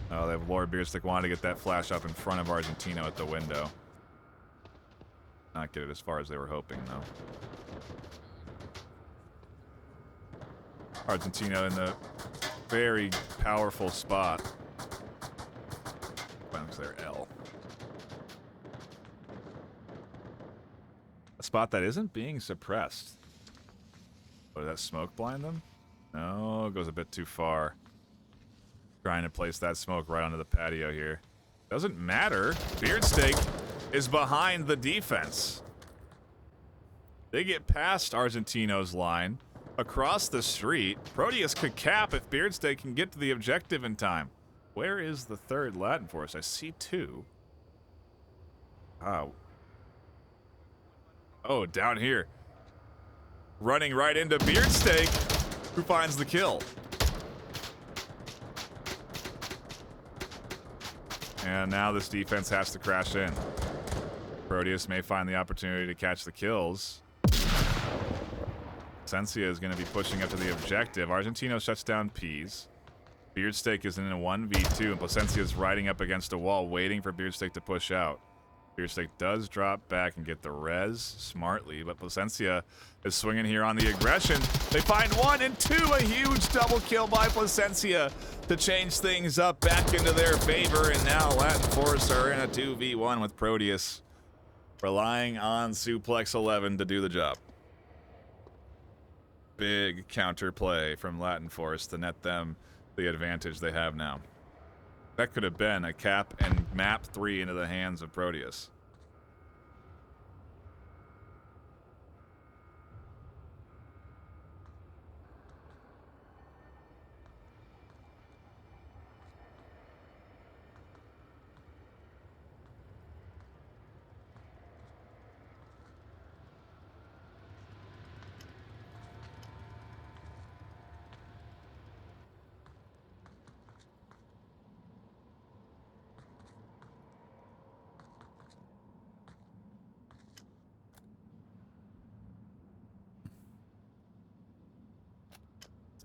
Oh, they have Lord Beardstick wanted to get that flash up in front of Argentino at the window. Not get it as far as they were hoping, though. Argentino in the very powerful spot. Bounce there, L. A spot that isn't being suppressed. Oh, did that smoke blind them? No, it goes a bit too far. Trying to place that smoke right onto the patio here. Doesn't matter. Beardsteak is behind the defense. They get past Argentino's line. Across the street. Proteus could cap if Beardsteak can get to the objective in time. Where is the third Latinforce? I see two. Oh, down here. Running right into Beardsteak, who finds the kill. And now this defense has to crash in. Proteus may find the opportunity to catch the kills. Sensia is going to be pushing up to the objective. Argentino shuts down Peas. Beardsteak is in a 1v2, and Placencia is riding up against a wall, waiting for Beardsteak to push out. Beardsteak does drop back and get the res smartly, but Placencia is swinging here on the aggression. They find 1 and 2, a huge double kill by Placencia to change things up back into their favor, and now Latinforce are in a 2v1 with Proteus, relying on Suplex 11 to do the job. Big counter play from Latinforce to net them the advantage they have now. That could have been a cap and map 3 into the hands of Proteus.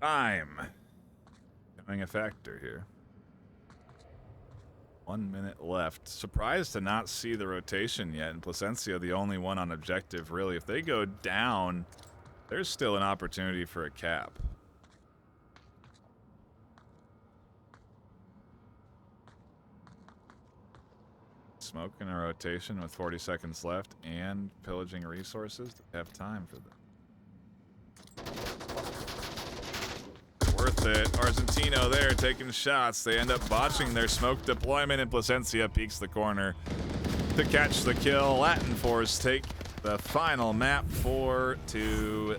Time. Becoming a factor here. 1 minute left. Surprised to not see the rotation yet, and Placencia the only one on objective, really. If they go down, there's still an opportunity for a cap. Smoking a rotation with 40 seconds left and pillaging resources. They have time for them. Worth it. Argentino there taking shots. They end up botching their smoke deployment, and Placencia peeks the corner to catch the kill. Latinforce take the final map 4-2.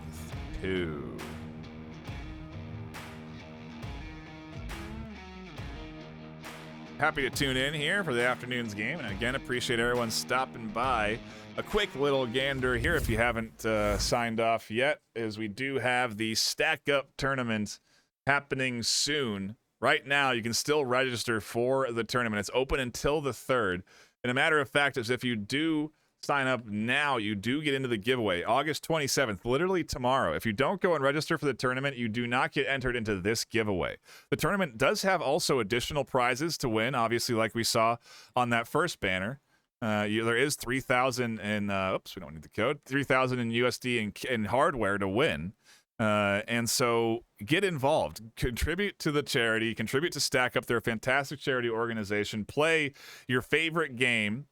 Happy to tune in here for the afternoon's game, and again, appreciate everyone stopping by. A quick little gander here, if you haven't signed off yet, is we do have the Stack Up tournament happening soon. Right now, you can still register for the tournament. It's open until the 3rd. And a matter of fact is if you do sign up now, you do get into the giveaway. August 27th, literally tomorrow. If you don't go and register for the tournament, you do not get entered into this giveaway. The tournament does have also additional prizes to win, obviously, like we saw on that first banner. There is 3,000 in, oops, we don't need the code, 3,000 in USD in hardware to win. And so get involved, contribute to the charity, contribute to Stack Up. They're a fantastic charity organization. Play your favorite game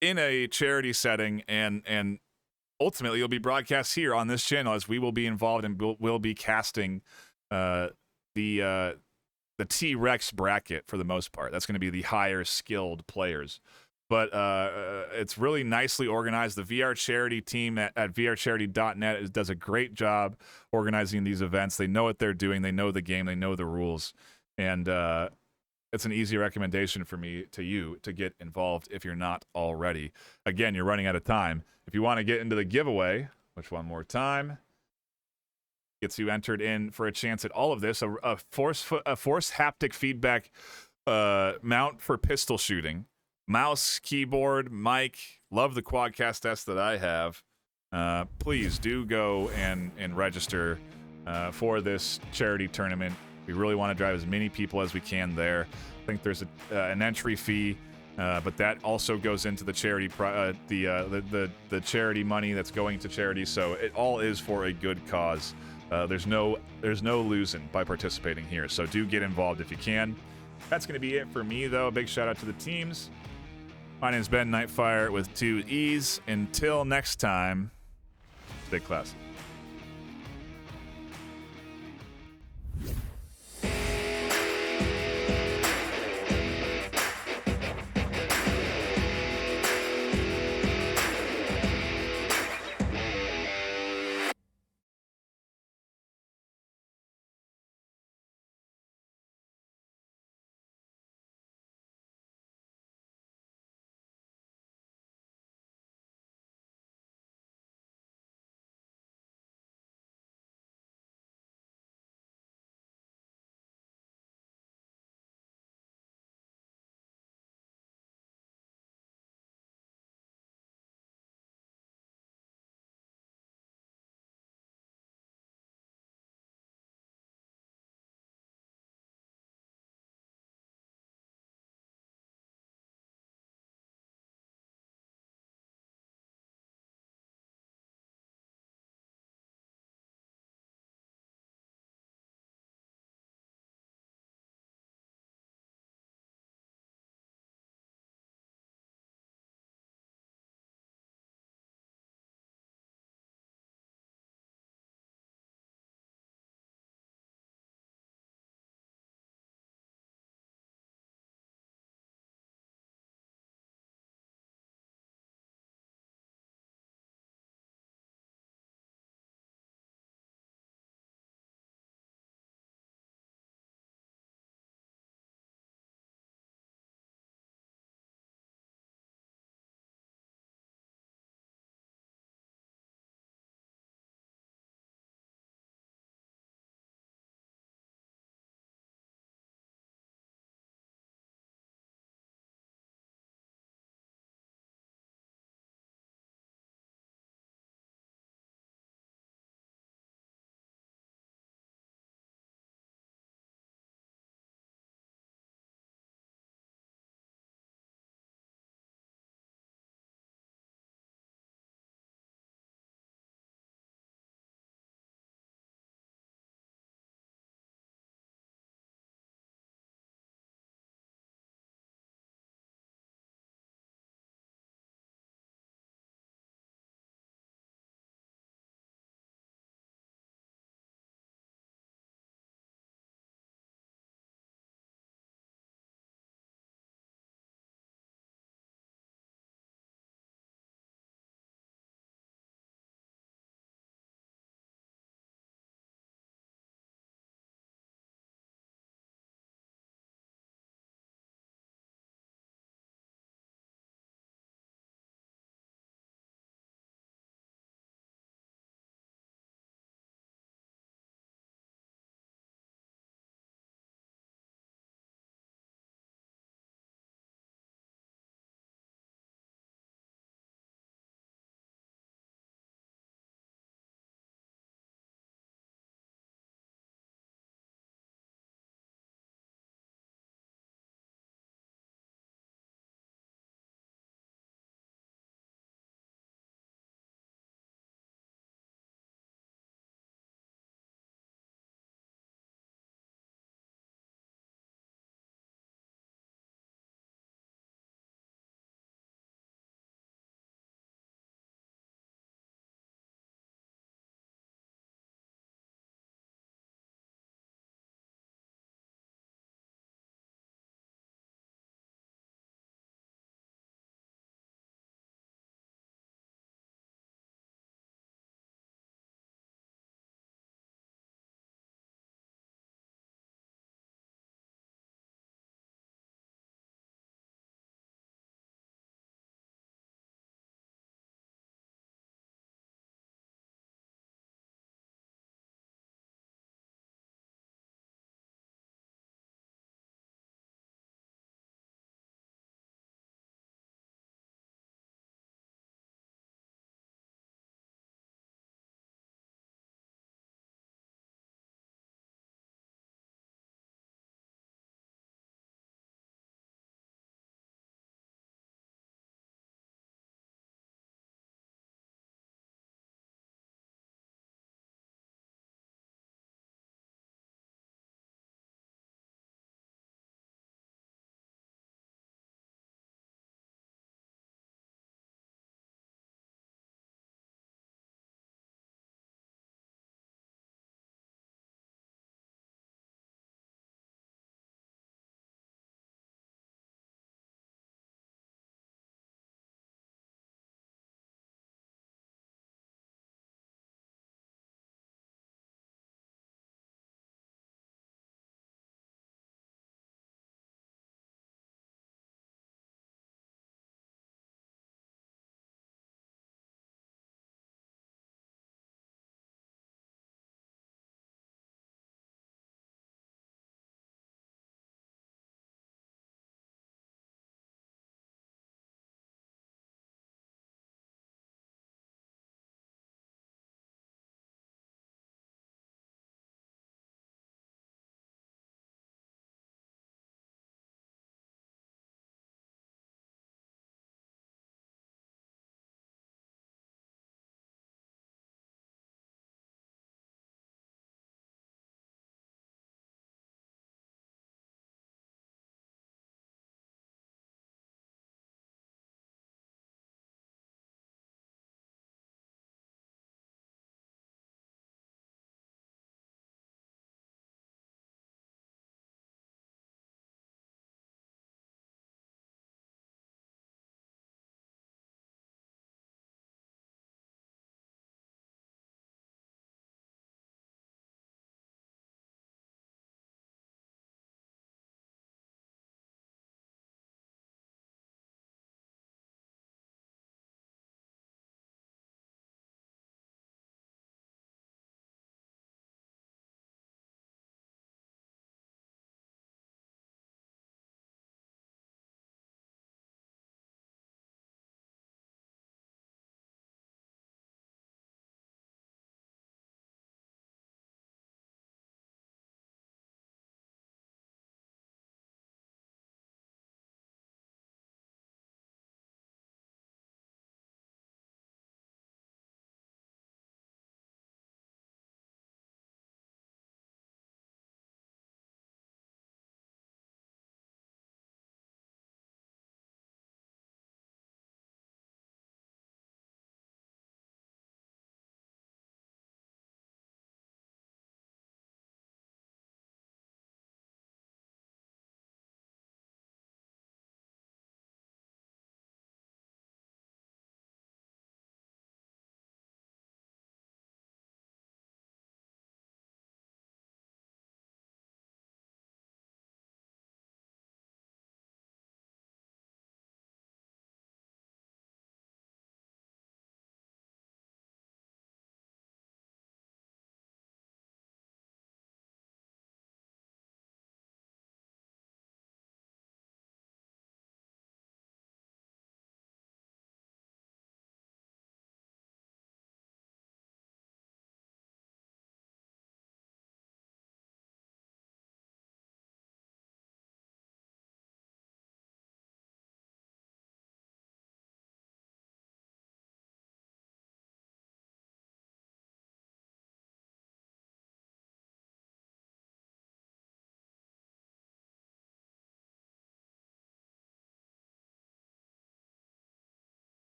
in a charity setting, and ultimately you'll be broadcast here on this channel as we will be involved and we'll be casting the T-Rex bracket for the most part. That's going to be the higher skilled players. But it's really nicely organized. The VR charity team at vrcharity.net does a great job organizing these events. They know what they're doing. They know the game. They know the rules. And it's an easy recommendation for me to you to get involved if you're not already. Again, you're running out of time. If you want to get into the giveaway, which one more time gets you entered in for a chance at all of this, a force haptic feedback mount for pistol shooting. Mouse, keyboard, mic, love the Quadcast S that I have. Please do go and register for this charity tournament. We really want to drive as many people as we can there. I think there's an entry fee, but that also goes into the charity, the charity money that's going to charity. So it all is for a good cause. There's no losing by participating here. So do get involved if you can. That's going to be it for me, though. A big shout out to the teams. My name's Ben NightFiree with 2 E's. Until next time, stay classy.